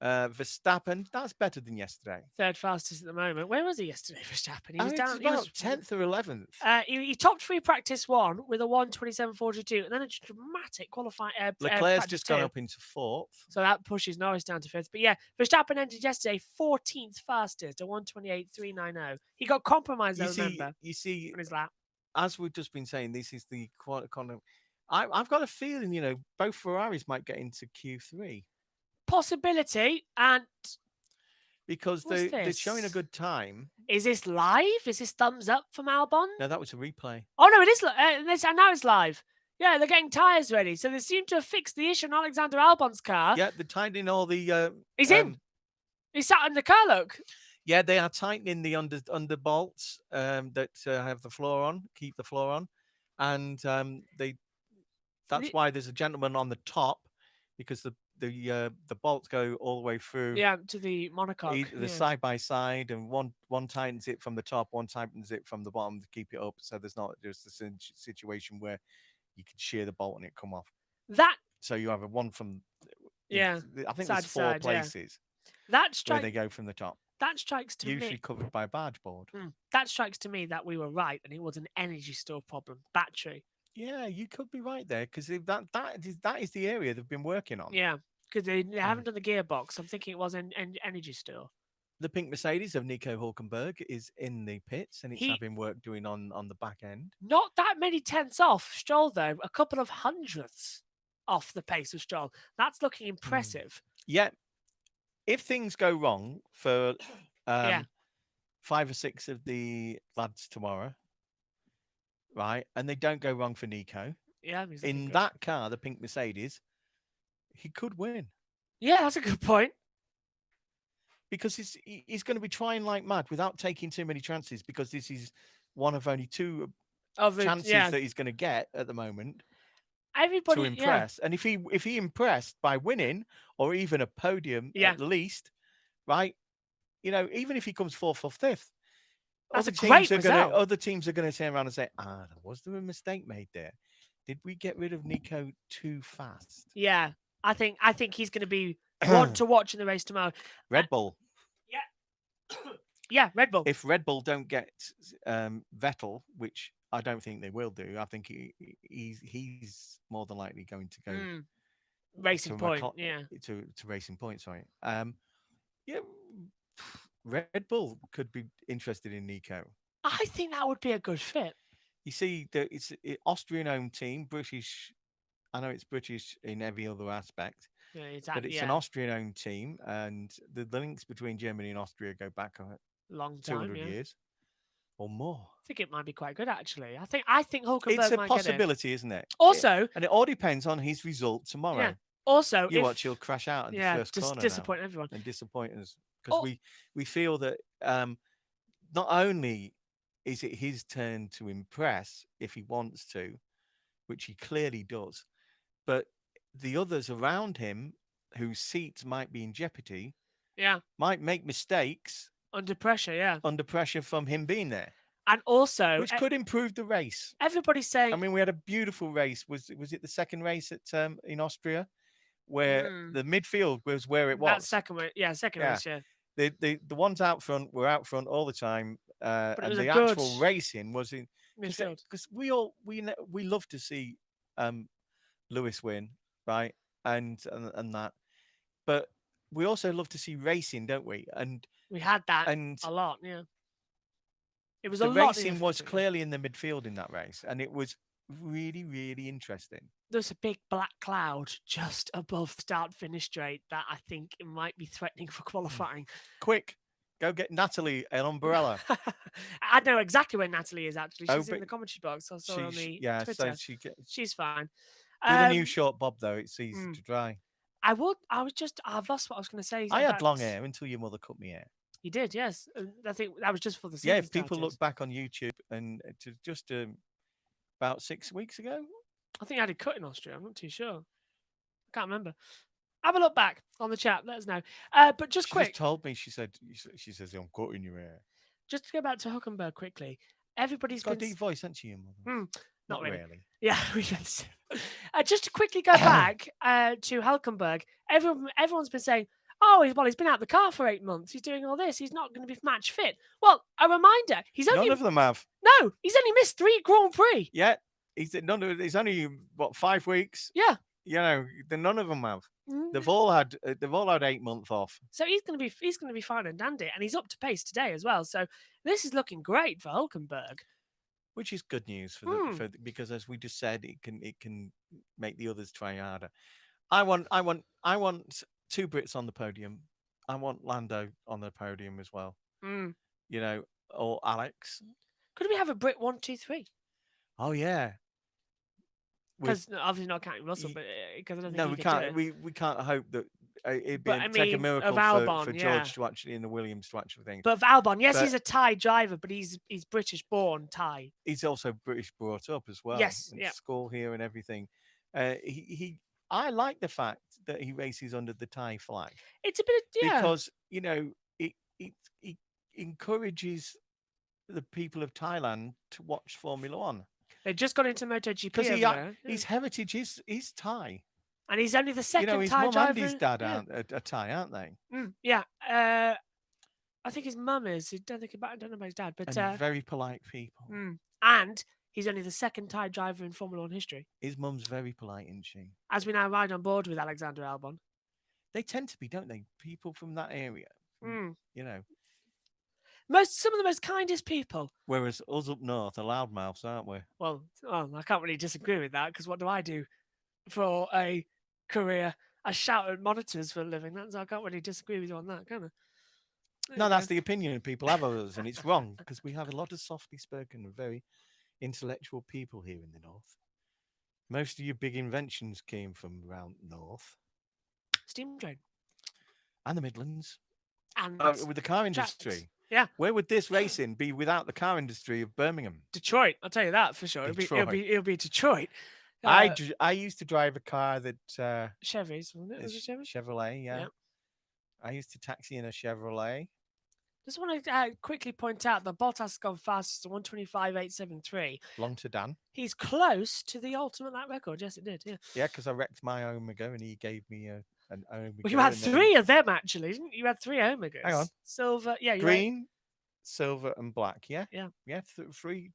Verstappen, that's better than yesterday. Third fastest at the moment. Where was he yesterday, Verstappen? He was It's down. He about was 10th or 11th. he topped free practice 1 with a 1:27.42, and then a dramatic qualifying. Leclerc's practice just gone 2. up into 4th. So that pushes Norris down to 5th. But yeah, Verstappen ended yesterday 14th fastest, a 1:28.390. He got compromised, remember, You see, on his lap. as we've just been saying, this is the kind of. I've got a feeling, both Ferraris might get into Q3 Possibility, and because what's they're showing a this? good time. Is this live? Is this thumbs up from Albon? No, that was a replay. Oh no, it is. And now it's live. Yeah, they're getting tyres ready, so they seem to have fixed the issue on Alexander Albon's car. Yeah, they're tightening all the. He's in. He's sat in the car. Look. Yeah, they are tightening the under bolts that have the floor on, keep the floor on, and that's why there's a gentleman on the top because the bolts go all the way through. Yeah, to the monocoque. The side by side, and one tightens it from the top, one tightens it from the bottom to keep it up. So there's not just a situation where you can shear the bolt and it come off. So you have a one from. Yeah, I think side there's to 4 side, places. Where they go from the top. That strikes to usually me. covered by a barge board. That strikes to me that we were right, and it was an energy store problem, battery. Yeah, you could be right there because that is the area they've been working on. Yeah, because they haven't done the gearbox. I'm thinking it was an energy store. The pink Mercedes of Nico Hulkenberg is in the pits, and it's having work doing on the back end. Not that many tenths off Stroll, though. A couple of hundredths off the pace of Stroll. That's looking impressive. Yeah. If things go wrong for 5 or 6 of the lads tomorrow, right, and they don't go wrong for Nico, in that car, the pink Mercedes, he could win. Yeah, that's a good point. Because he's going to be trying like mad without taking too many chances, because this is one of only 2 chances that he's going to get at the moment. Everybody to impress, and if he impressed by winning or even a podium at least, right? Even if he comes 4th or 5th, that's a great result. Other teams are going to turn around and say, was there a mistake made there? Did we get rid of Nico too fast? Yeah, I think he's going to be one to watch in the race tomorrow. Red Bull. Yeah, Red Bull. If Red Bull don't get Vettel, which I don't think they will do, I think he's more than likely going to go Racing Point. To Racing Point. Sorry. Red Bull could be interested in Nico. I think that would be a good fit. You see, it's an Austrian-owned team, British. I know it's British in every other aspect. Yeah, exactly. But it's an Austrian-owned team, and the links between Germany and Austria go back a long time, 200 years or more. I think it might be quite good, actually. I think Hulkenberg it's a might possibility, isn't it? Also, and it all depends on his result tomorrow. Yeah. Also, watch, he'll crash out in the first corner. Disappoint everyone and disappoint us because we feel that not only is it his turn to impress if he wants to, which he clearly does, but the others around him whose seats might be in jeopardy, might make mistakes under pressure. Under pressure from him being there. And also, which could improve the race. Everybody's saying. I mean, we had a beautiful race. Was it the second race at in Austria, where the midfield was where it was? That second race, race. The ones out front were out front all the time, and the actual racing was in midfield. Because we love to see Lewis win, right? And that, but we also love to see racing, don't we? And we had that a lot, It was the racing was clearly in the midfield in that race, and it was really, really interesting. There's a big black cloud just above start-finish straight that I think it might be threatening for qualifying. Quick, go get Natalie an umbrella. I know exactly where Natalie is, actually. She's in the commentary box. I saw her on the Twitter. So she's fine. With a new short bob, though, it's easy to dry. I've lost what I was going to say. I had long hair until your mother cut me hair. You did, yes. I think that was just for the season. Yeah, if people look back on YouTube and to just about 6 weeks ago. I think I had a cut in Austria. I'm not too sure. I can't remember. Have a look back on the chat. Let us know. But just quick. She just told me, she says, I'm cutting your hair. just to go back to Hulkenberg quickly, everybody's Got a been deep voice, haven't you, Mother? not really. really. Yeah, we can see. Just to quickly go back to Hulkenberg, everyone's been saying, "Oh, he's been out of the car for 8 months. He's doing all this. He's not going to be match fit." Well, a reminder: he's None only of them have. he's only missed 3 Grand Prix. Yeah, he's only what 5 weeks. Yeah, You know, none of them have. Mm. They've all had 8 months off. So he's going to be fine and dandy, and he's up to pace today as well. So this is looking great for Hulkenberg. Which is good news because, as we just said, it can make the others try harder. I want 2 Brits on the podium. I want Lando on the podium as well. You know, or Alex. Could we have a Brit 1, 2, 3? Oh yeah. Because obviously not counting Russell, but because I don't think No, we can't. We can't hope that it'd take a miracle Albon, for George to actually in the Williams to actually think. But for Albon, yes, he's a Thai driver, but he's British born Thai. He's also British brought up as well. Yes, and school here and everything. I like the fact that he races under the Thai flag. It's a bit because you know it encourages the people of Thailand to watch Formula One. They just got into MotoGP because his heritage is Thai, and he's only the second his Thai mum driver. And his dad are Thai, aren't they? Yeah, I think his mum is. I don't know about his dad, but and very polite people. And he's only the second Thai driver in Formula One history. His mum's very polite, isn't she? As we now ride on board with Alexander Albon. They tend to be, don't they? People from that area, you know. Some of the most kindest people. Whereas us up north are loudmouths, aren't we? Well, I can't really disagree with that because what do I do for a career? I shout at monitors for a living. I can't really disagree with you on that, can I? No, that's the opinion people have of us, and it's wrong because we have a lot of softly spoken and very intellectual people here in the north. Most of your big inventions came from around north. Steam train. And the Midlands. And with the car industry. Tracks. Yeah. Where would this racing be without the car industry of Birmingham? Detroit. I'll tell you that for sure. It'll be Detroit. I used to drive a car that Chevy's, wasn't it? Was it Chevy? Chevrolet, yeah. I used to taxi in a Chevrolet. Just want to quickly point out that Bottas has gone fastest to 125.873. Long to Dan. He's close to the ultimate lap record. Yes, it did. Yeah. Yeah, because I wrecked my Omega and he gave me an Omega. Well, you had 3 of them actually, didn't you? You had 3 Omegas. Hang on. Silver, yeah. Green, silver, and black. Yeah. Yeah. Three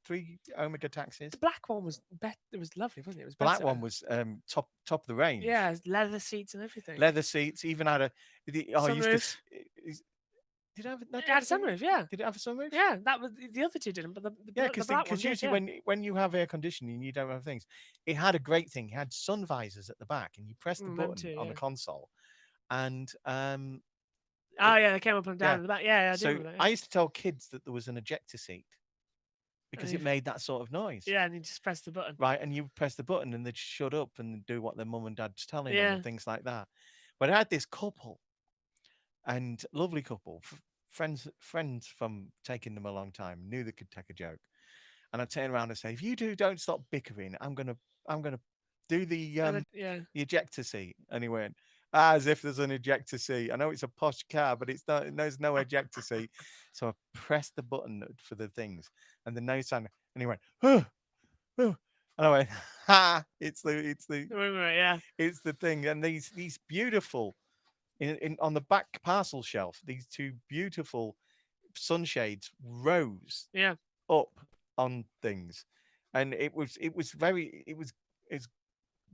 Omega taxis. The black one was better. It was lovely, wasn't it? It was black one was top of the range. Yeah, leather seats and everything. Leather seats. Even had sunroof. Did it have? It had a sunroof, yeah. Did it have a sunroof? Yeah, that was the other 2 didn't, but the black one, usually when you have air conditioning, you don't have things. It had a great thing. It had sun visors at the back, and you press the button on the console, and they came up and down at the back. Yeah, I used to tell kids that there was an ejector seat because it made that sort of noise. Yeah, and you just press the button. Right, and you press the button, and they'd shut up and do what their mum and dad's telling them and things like that. But I had this couple. And lovely couple, friends from taking them a long time, knew they could take a joke. And I turn around and say, if you don't stop bickering, I'm gonna do the ejector seat. And he went, as if there's an ejector seat. I know it's a posh car, but there's no ejector seat. So I pressed the button for the things, and the no sound, and he went, oh. And I went, it's the thing. And these beautiful. On the back parcel shelf, these 2 beautiful sunshades rose up on things, and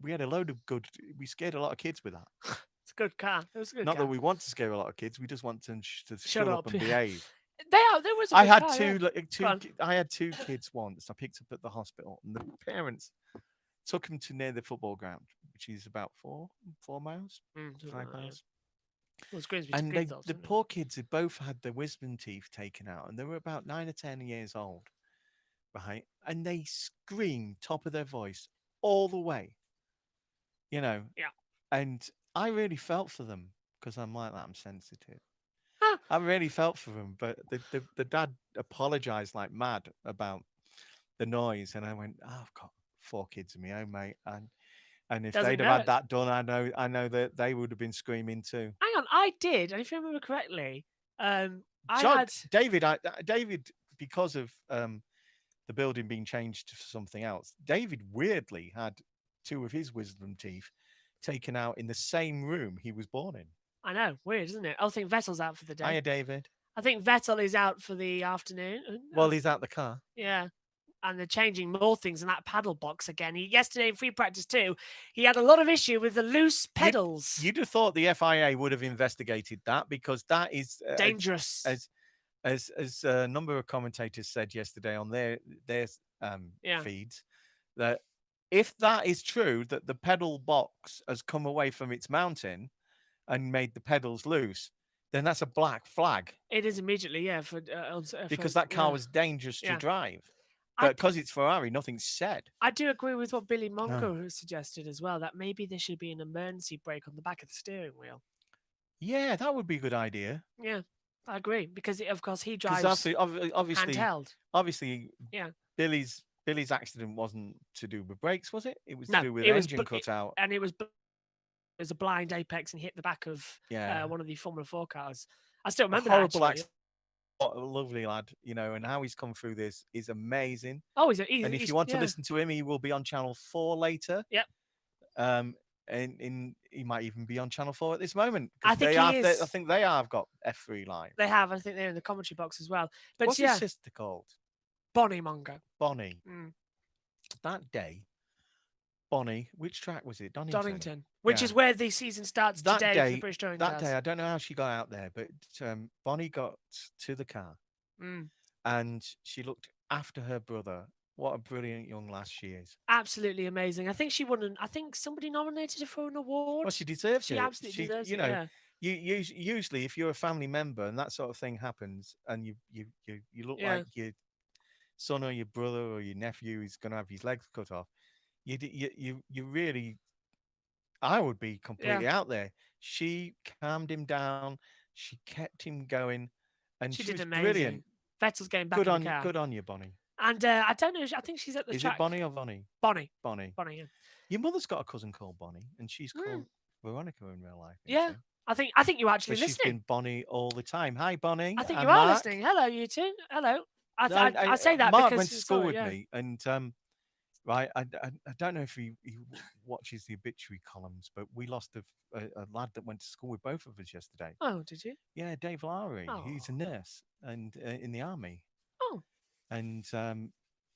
we had a load of good. We scared a lot of kids with that. It's a good car. It was a good. Not that we want to scare a lot of kids. We just want them to shut up and behave. There was. I had 2 kids once. I picked up at the hospital, and the parents took them to near the football ground, which is about 4 miles, 5 miles. Well, and the poor kids had both had their wisdom teeth taken out, and they were about 9 or 10 years old, right? And they screamed top of their voice all the way, Yeah. And I really felt for them because I'm like that. I'm sensitive. I really felt for them, but the dad apologized like mad about the noise, and I went, I've got 4 kids in my own, mate, and if they'd have had that done, I know that they would have been screaming too. Hang on, I did, and if you remember correctly, David, because of the building being changed to something else, David weirdly had 2 of his wisdom teeth taken out in the same room he was born in. I know, weird, isn't it? I think Vettel's out for the day. Hiya, David. I think Vettel is out for the afternoon. Well, he's out the car. Yeah. And they're changing more things in that paddle box again. Yesterday in free practice too, he had a lot of issue with the loose pedals. You'd have thought the FIA would have investigated that, because that is dangerous. As a number of commentators said yesterday on their feeds, that if that is true, that the pedal box has come away from its mounting and made the pedals loose, then that's a black flag. It is immediately, because that car was dangerous to drive. But because it's Ferrari, nothing's said. I do agree with what Billy Monco has suggested as well, that maybe there should be an emergency brake on the back of the steering wheel. Yeah, that would be a good idea. Yeah, I agree, because of course he drives obviously handheld. Obviously, Billy's accident wasn't to do with brakes, was it? It was to do with engine cut out. And it was a blind apex and hit the back of one of the Formula 4 cars. I still remember that. Horrible accident. What a lovely lad, and how he's come through this is amazing. Oh, and if you want to listen to him, he will be on Channel 4 later. Yep. And he might even be on Channel 4 at this moment. I think he is. I think they have got F3 Live. They have. I think they're in the commentary box as well. But what's his sister called? Bonnie Mongo. Bonnie. That day, Bonnie, which track was it? Donington. Which is where the season starts today for the British Touring That day, I don't know how she got out there, but Bonnie got to the car and she looked after her brother. What a brilliant young lass she is. Absolutely amazing. I think she won. I think somebody nominated her for an award. Well, she deserves it. She absolutely deserves it. Usually, if you're a family member and that sort of thing happens, and you look like your son or your brother or your nephew is going to have his legs cut off, you really, I would be completely out there. She calmed him down. She kept him going, and she did was amazing. Brilliant. Vettel's getting back in the car. Good on you, Bonnie. And I don't know. I think she's at the track. Is it Bonnie or Bonnie? Bonnie. Yeah. Your mother's got a cousin called Bonnie, and she's called Veronica in real life. Yeah. So. I think you're actually listening. She's been Bonnie all the time. Hi, Bonnie. I think you are listening. Hello, you two. Hello. I say that Mark because went to school with me, and right, I don't know if he watches the obituary columns, but we lost a lad that went to school with both of us yesterday. Oh, did you? Yeah, Dave Lowry. Oh. He's a nurse and in the army. Oh. And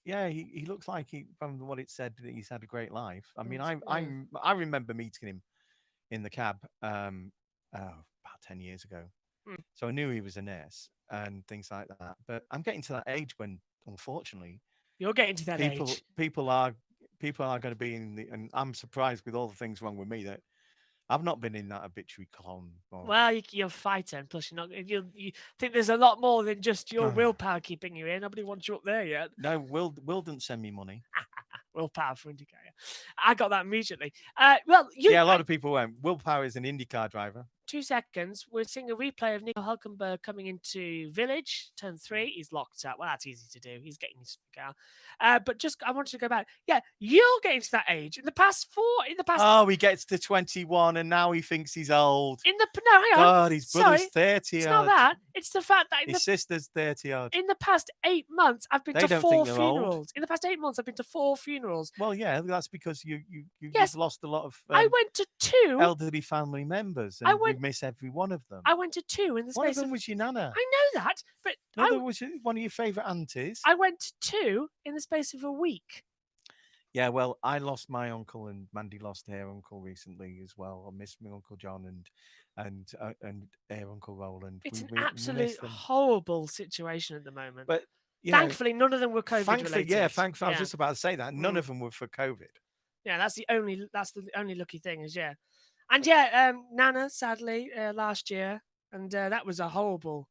he looks like from what it said that he's had a great life. I mean, I remember meeting him in the cab about 10 years ago, so I knew he was a nurse and things like that. But I'm getting to that age when, unfortunately, you're getting to that age. People are going to be in the, and I'm surprised with all the things wrong with me that I've not been in that obituary column. Well, you're a fighter, and plus you think there's a lot more than just your willpower keeping you here. Nobody wants you up there yet. No, Will didn't send me money. Willpower for IndyCar. I got that immediately. A lot of people went. Willpower is an IndyCar driver. 2 seconds. We're seeing a replay of Nico Hülkenberg coming into Village, turn 3. He's locked up. Well, that's easy to do. He's getting his car. But I wanted to go back. Yeah, you're getting to that age. Oh, he gets to 21 and now he thinks he's old. Hang on. God, his brother's 30. It's not that. It's the fact that his sister's 30 odd. In the past 8 months, I've been to 4 funerals. In the past 8 months, I've been to 4 funerals. Well, yeah, that's because you've lost a lot of. I went to 2 elderly family members, and we miss every one of them. I went to 2 in the space. One of them was your nana. I know that, but another was one of your favourite aunties. I went to 2 in the space of a week. Yeah, well, I lost my uncle, and Mandy lost her uncle recently as well. I missed my Uncle John and her Uncle Roland. It's an absolute horrible situation at the moment. But thankfully, none of them were COVID related. Yeah, thankfully, I was just about to say that none of them were for COVID. Yeah, that's the only lucky thing is and Nana sadly last year, and that was a horrible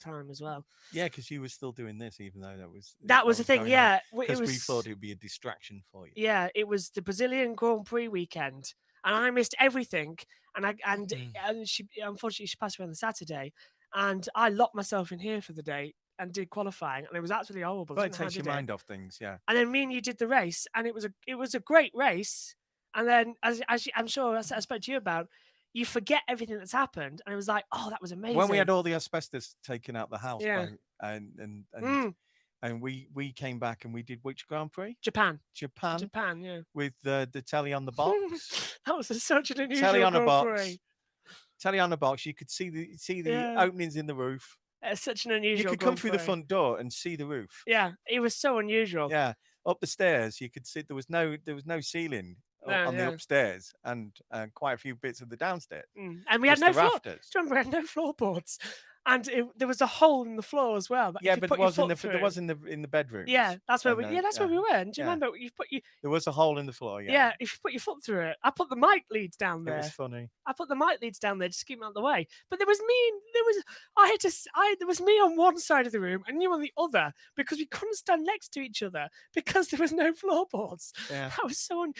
time as well. Yeah, because you were still doing this, even though that was the thing. Yeah, because we thought it would be a distraction for you. Yeah, it was the Brazilian Grand Prix weekend, and I missed everything. And she unfortunately she passed away on the Saturday, and I locked myself in here for the day and did qualifying, and it was absolutely horrible. But it takes your mind off things, yeah. And then me and you did the race, and it was a great race. And then, as I'm sure I spoke to you about, you forget everything that's happened, and it was like, oh, that was amazing. When we had all the asbestos taken out the house, Yeah. and we came back and we did which Grand Prix? Japan, Japan, yeah. with the telly on the box. That was such an unusual Telly on a Grand box. Prix. Telly on the box. You could see the Yeah. openings in the roof. It's such an unusual. You could come through the front door and see the roof. Yeah, it was so unusual. Yeah, up the stairs you could see there was no ceiling on the upstairs, and quite a few bits of the downstairs. And we had no floor. Rafters. Do you remember, we had no floorboards, and there was a hole in the floor as well. Yeah, but there was in the bedroom. Yeah, that's where we were. And do you remember there was a hole in the floor? Yeah. Yeah, if you put your foot through it, I put the mic leads down there. It was funny. I put the mic leads down there just to keep them out of the way. But there was me on one side of the room and you on the other, because we couldn't stand next to each other because there was no floorboards. Yeah. That was so and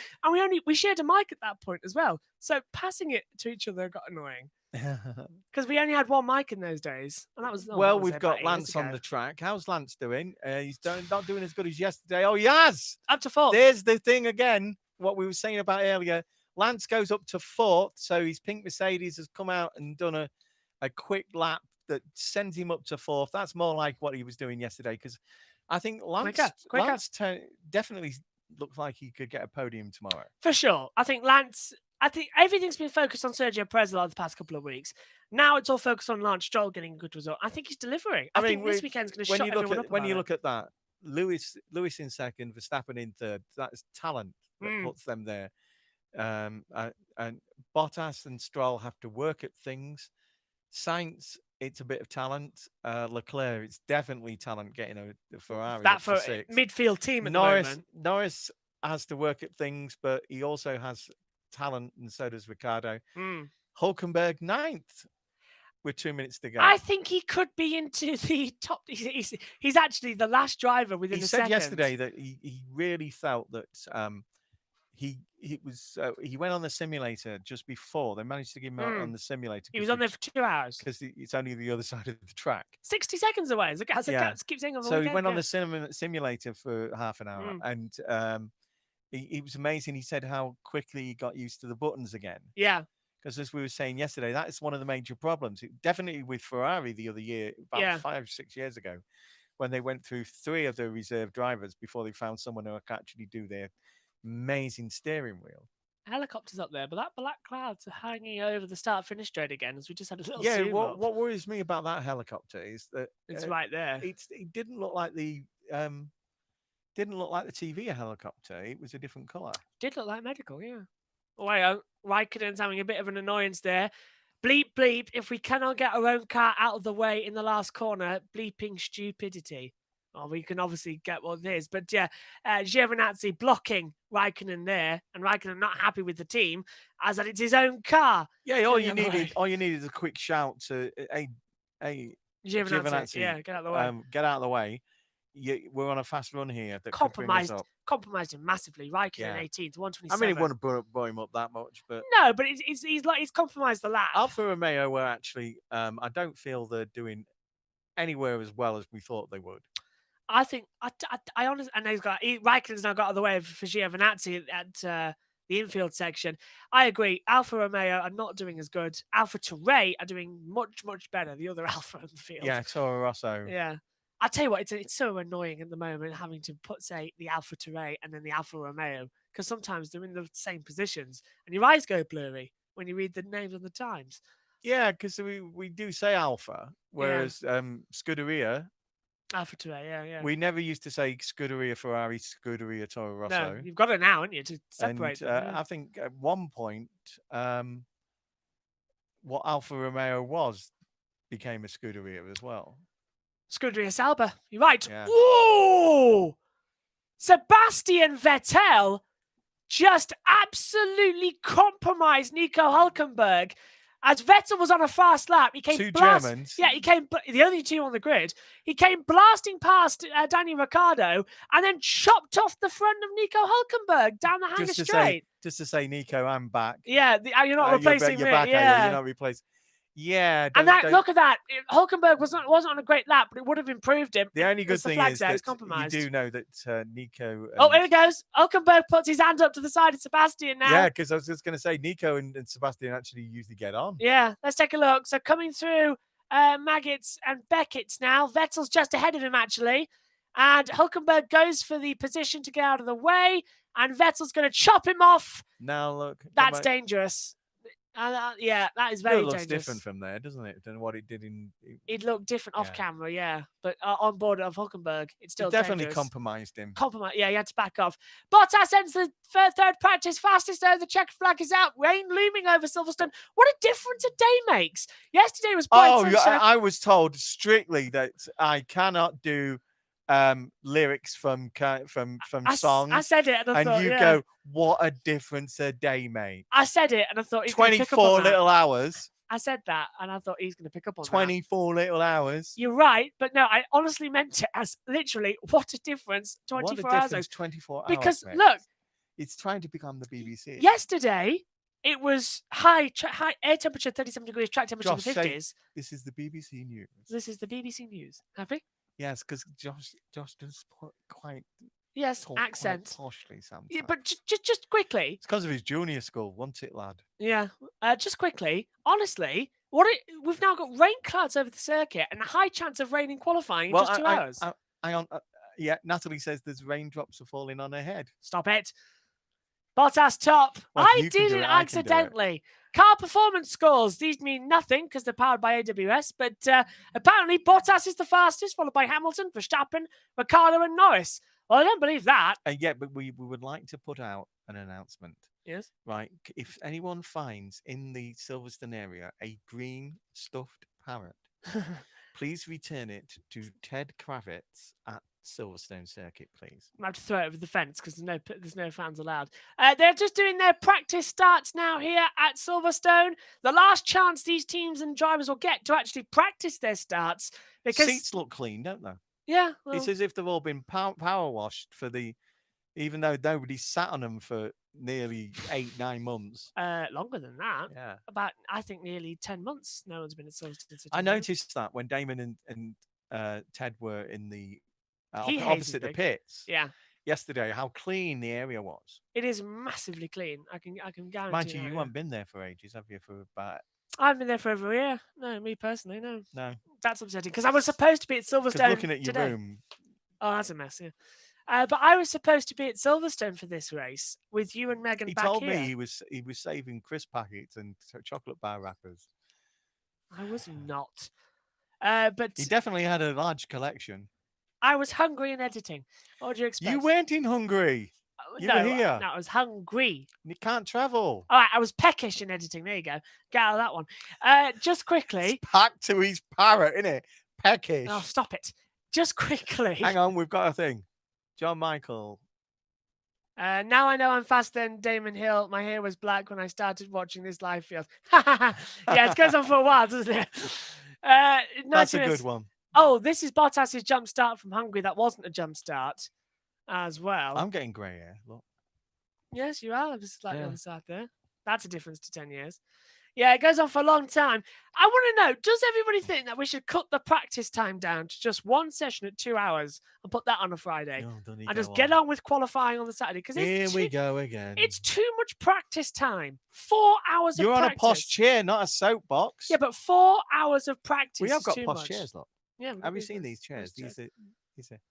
we shared a mic at that point as well. So passing it to each other got annoying. Because we only had one mic in those days, and that was we've got Lance on the track. How's Lance doing? He's not doing as good as yesterday. Oh, he has up to 4th. There's the thing again. What we were saying about earlier. Lance goes up to 4th, so his pink Mercedes has come out and done a quick lap that sends him up to 4th. That's more like what he was doing yesterday, because I think Lance definitely looks like he could get a podium tomorrow. For sure. I think everything's been focused on Sergio Perez the past couple of weeks. Now it's all focused on Lance Stroll getting a good result. I think he's delivering. I think this weekend's going to shut everyone up. When you look at that, Lewis in 2nd, Verstappen in 3rd. That's talent that puts them there. And Bottas and Stroll have to work at things. Sainz, it's a bit of talent. Leclerc, it's definitely talent getting a Ferrari. That for midfield team at the moment. Norris has to work at things, but he also has talent, and so does Ricciardo. Hülkenberg 9th with 2 minutes to go. I think he could be into the top. He's actually the last driver within a second. He said yesterday that he really felt that he went on the simulator just before. They managed to give him on the simulator. He was on there for 2 hours because it's only the other side of the track. 60 seconds away. Keep saying so he went on the simulator for half an hour, and he was amazing. He said how quickly he got used to the buttons again. Yeah. Because as we were saying yesterday, that is one of the major problems. Definitely with Ferrari the other year, about 5 or 6 years ago, when they went through 3 of their reserve drivers before they found someone who could actually do their amazing steering wheel. Helicopters up there, but that black clouds are hanging over the start-finish straight again, as we just had a little zoom up. What worries me about that helicopter is that it's right there. It didn't look like the TV helicopter. It was a different color. Did look like medical, yeah. Oh, Raikkonen's having a bit of an annoyance there. Bleep, bleep. If we cannot get our own car out of the way in the last corner, bleeping stupidity. Well, we can obviously get what it is. But yeah, Giovinazzi blocking Raikkonen there, and Raikkonen not happy with the team, as that it's his own car. Yeah, all you needed is a quick shout to Giovinazzi. Yeah, get out of the way. Get out of the way. We're on a fast run here. That compromised him massively. Raikkonen 18th, 127. I mean, he wouldn't blow him up that much, but no, but he's compromised the lap. Alfa Romeo were actually. I don't feel they're doing anywhere as well as we thought they would. I think I honestly, and Raikkonen's now got out of the way for Giovinazzi at the infield section. I agree. Alfa Romeo are not doing as good. Alfa Tauri are doing much, much better. The other Alfa in the field. Yeah, Toro Rosso. Yeah. I tell you what, it's so annoying at the moment having to put, say, the Alfa Tauri and then the Alfa Romeo, because sometimes they're in the same positions and your eyes go blurry when you read the names on the times. Yeah, because we do say Alfa, whereas Scuderia. Alfa Tauri, yeah. We never used to say Scuderia Ferrari, Scuderia Toro Rosso. No, you've got it now, haven't you, to separate them. I think at one point, what Alfa Romeo was became a Scuderia as well. Scuderia Sauber, you're right. Yeah. Whoa! Sebastian Vettel just absolutely compromised Nico Hülkenberg. As Vettel was on a fast lap, he came Germans. Yeah, he came the only 2 on the grid. He came blasting past Daniel Ricciardo and then chopped off the front of Nico Hülkenberg down the hangar straight. Just to say, Nico, I'm back. Yeah, you're not replacing me. You're back. Yeah. You're not replaced. Yeah, And look at that. Hulkenberg wasn't on a great lap, but it would have improved him. the only good It's the thing flags is there, that it's compromised. you do know that Nico. Oh, here it goes. Hulkenberg puts his hand up to the side of Sebastian now. Yeah, because I was just going to say Nico and Sebastian actually usually get on. Yeah, let's take a look. So coming through Maggots and Beckett's now. Vettel's just ahead of him, actually. And Hulkenberg goes for the position to get out of the way. And Vettel's going to chop him off. Now look. That's dangerous. Yeah, that is very it looks dangerous. different from there, doesn't it? Than what it did in. It looked different off camera, yeah. But on board of Hulkenberg, it's still definitely dangerous. compromised him. Yeah, he had to back off. Bottas ends the third practice fastest though. The check flag is out. Rain looming over Silverstone. What a difference a day makes. Yesterday was bright sunshine. I was told strictly that I cannot do lyrics from songs. I said it and I thought, you go, what a difference a day made. I said it and I thought, 24 little hours. I said that and I thought he's going to pick up on 24 little hours. You're right, but no, I honestly meant it as literally, what a difference 24 hours. 24 hours. Because makes. look, it's trying to become the BBC. Yesterday, it was high air temperature 37 degrees, track temperature in the 50s. This is the BBC News. This is the BBC News. Happy? Yes, because Josh does quite accent quite poshly sometimes. Yeah, but just quickly. It's because of his junior school, wasn't it, lad? Yeah. Just quickly, honestly, we've now got rain clouds over the circuit and a high chance of rain in qualifying in just 2 hours. Hang on. Yeah, Natalie says there's raindrops are falling on her head. Stop it. Bottas top. Well, I did it accidentally. Car performance scores. These mean nothing because they're powered by AWS, but apparently Bottas is the fastest, followed by Hamilton, Verstappen, Ricciardo, and Norris. Well, I don't believe that. Yeah, but we would like to put out an announcement. Yes. Right. If anyone finds in the Silverstone area a green stuffed parrot, please return it to Ted Kravitz at Silverstone Circuit, please. I have to throw it over the fence because there's no fans allowed. They're just doing their practice starts now here at Silverstone. The last chance these teams and drivers will get to actually practice their starts because seats look clean, don't they? Yeah, it's as if they've all been power washed even though nobody sat on them for nearly 8-9 months. Longer than that. Yeah, about I think nearly 10 months. No one's been at Silverstone. I noticed that when Damon and Ted were in the opposite the pits. Yeah. Yesterday, how clean the area was. It is massively clean. I can guarantee. Mind you, you haven't been there for ages, have you? For about. I haven't been there for over a year. No, me personally, no. No. That's upsetting because I was supposed to be at Silverstone. Looking at your today. room. Oh, that's a mess. Yeah. But I was supposed to be at Silverstone for this race with you and Megan. He back told here. me he was saving crisp packets and chocolate bar wrappers. I was not. But he definitely had a large collection. I was hungry in editing. What would you expect? You weren't in Hungary. You were here. No, I was hungry. You can't travel. All right, I was peckish in editing. There you go. Get out of that one. Just quickly. It's packed to his parrot, innit? Peckish. Oh, stop it. Just quickly. Hang on, we've got a thing. John Michael. Now I know I'm faster than Damon Hill. My hair was black when I started watching this live field. Yeah, it goes on for a while, doesn't it? That's a good one. Oh, this is Bottas's jump start from Hungary. That wasn't a jump start as well. I'm getting grey hair. Look. Yes, you are. Just like the other side there. That's a difference to 10 years. Yeah, it goes on for a long time. I want to know, does everybody think that we should cut the practice time down to just one session at 2 hours and put that on a Friday? And just get on with qualifying on the Saturday? Because here we go again. It's too much practice time. 4 hours of practice. You're on a posh chair, not a soapbox. Yeah, but 4 hours of practice we have got too posh much. chairs, look. Yeah, have you seen these chairs? These are,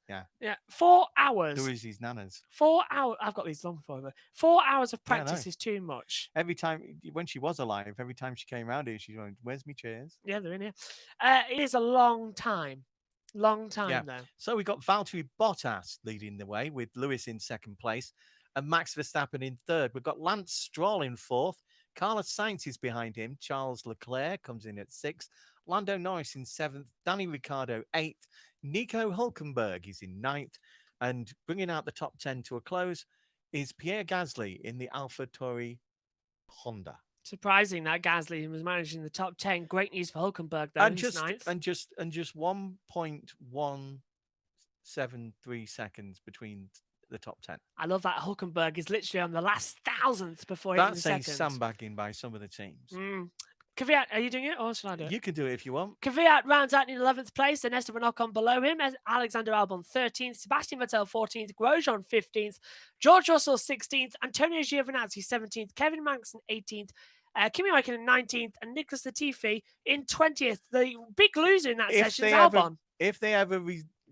yeah. 4 hours. There is these nanas. 4 hours. I've got these long for her. 4 hours of practice is too much. Every time, when she was alive, every time she came around here, she went, "Where's my chairs?" Yeah, they're in here. It is a long time. Long time, though. So we got Valtteri Bottas leading the way with Lewis in second place and Max Verstappen in third. We've got Lance Stroll in fourth. Carlos Sainz is behind him. Charles Leclerc comes in at sixth. Lando Norris in seventh. Danny Ricciardo eighth. Nico Hulkenberg is in ninth. And bringing out the top 10 to a close is Pierre Gasly in the AlphaTauri Honda. Surprising that Gasly was managing the top 10. Great news for Hulkenberg, though. And just 1.173 seconds between the top 10. I love that Hulkenberg is literally on the last thousandth before hitting the second. That's a sandbagging by some of the teams. Kvyat, are you doing it or shall I do it? You can do it if you want. Kvyat rounds out in 11th place, then Esteban Ocon below him, Alexander Albon 13th, Sebastian Vettel 14th, Grosjean 15th, George Russell 16th, Antonio Giovinazzi 17th, Kevin Magnussen 18th, Kimi Räikkönen 19th, and Nicholas Latifi in 20th. The big loser in that session is Albon. If they ever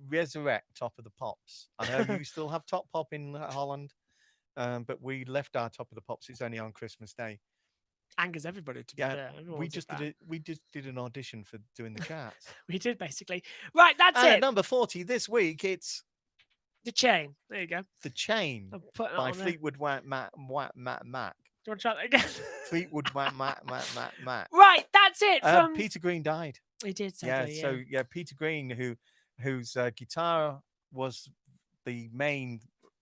resurrect Top of the Pops, I know you still have Top Pop in Holland, but we left our Top of the Pops. It's only on Christmas Day. Angers everybody, to be fair. We just did an audition for doing the charts. We did, basically. Right, that's it. At number 40 this week, it's The Chain. There you go. The Chain by Fleetwood Mac. Do you want to try that again? Fleetwood Mac. Right, that's it. From Peter Green died. He did, sadly, So Peter Green, whose guitar was the main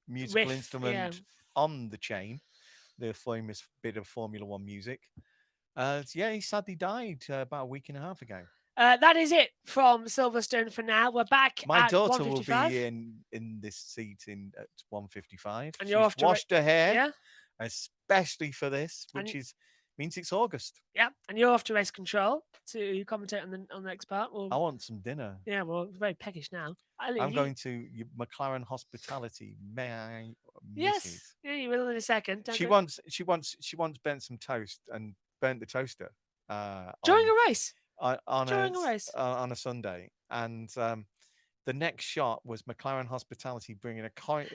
musical instrument on The Chain, the famous bit of Formula One music. He sadly died about a week and a half ago. That is it from Silverstone for now. We're back. My at daughter will 1:55. be in this seat at 1:55. And She's you're off to washed her hair, Yeah, especially for this, which means it's August. yeah. And you're off to Race Control to commentate on the next part. I want some dinner. Yeah, well, it's very peckish now. I'm going to McLaren Hospitality. May I? Yes, Mrs.? yeah, you will in a second. She once burnt some toast and burnt the toaster during a race. On a Sunday, and the next shot was McLaren Hospitality bringing a brand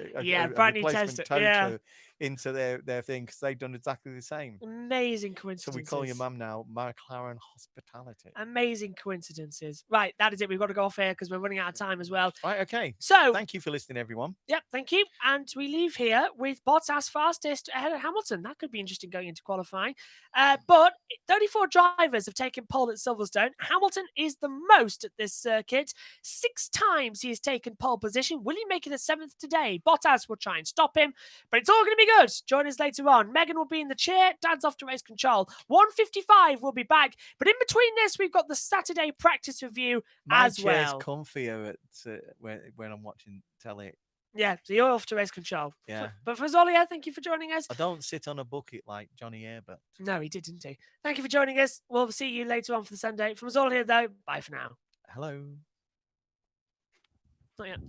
new replacement toaster into their thing because they've done exactly the same. Amazing coincidences. So we call your mum now McLaren Hospitality. Amazing coincidences. Right, that is it. We've got to go off here because we're running out of time as well. Right, okay. So thank you for listening, everyone. Yep, thank you. And we leave here with Bottas fastest ahead of Hamilton. That could be interesting going into qualifying. But 34 drivers have taken pole at Silverstone. Hamilton is the most at this circuit. 6 times he has taken pole position. Will he make it a 7th today? Bottas will try and stop him, but it's all going to be good. Join us later on. Megan will be in the chair. Dad's off to Race Control. 1:55 will be back. But in between this, we've got the Saturday practice review as well. My chair's comfier when I'm watching telly. Yeah, so you're off to Race Control. Yeah. But for Zolia, thank you for joining us. I don't sit on a bucket like Johnny Herbert. No, he didn't he? Thank you for joining us. We'll see you later on for the Sunday. From us all here, though, bye for now. Hello. Not yet.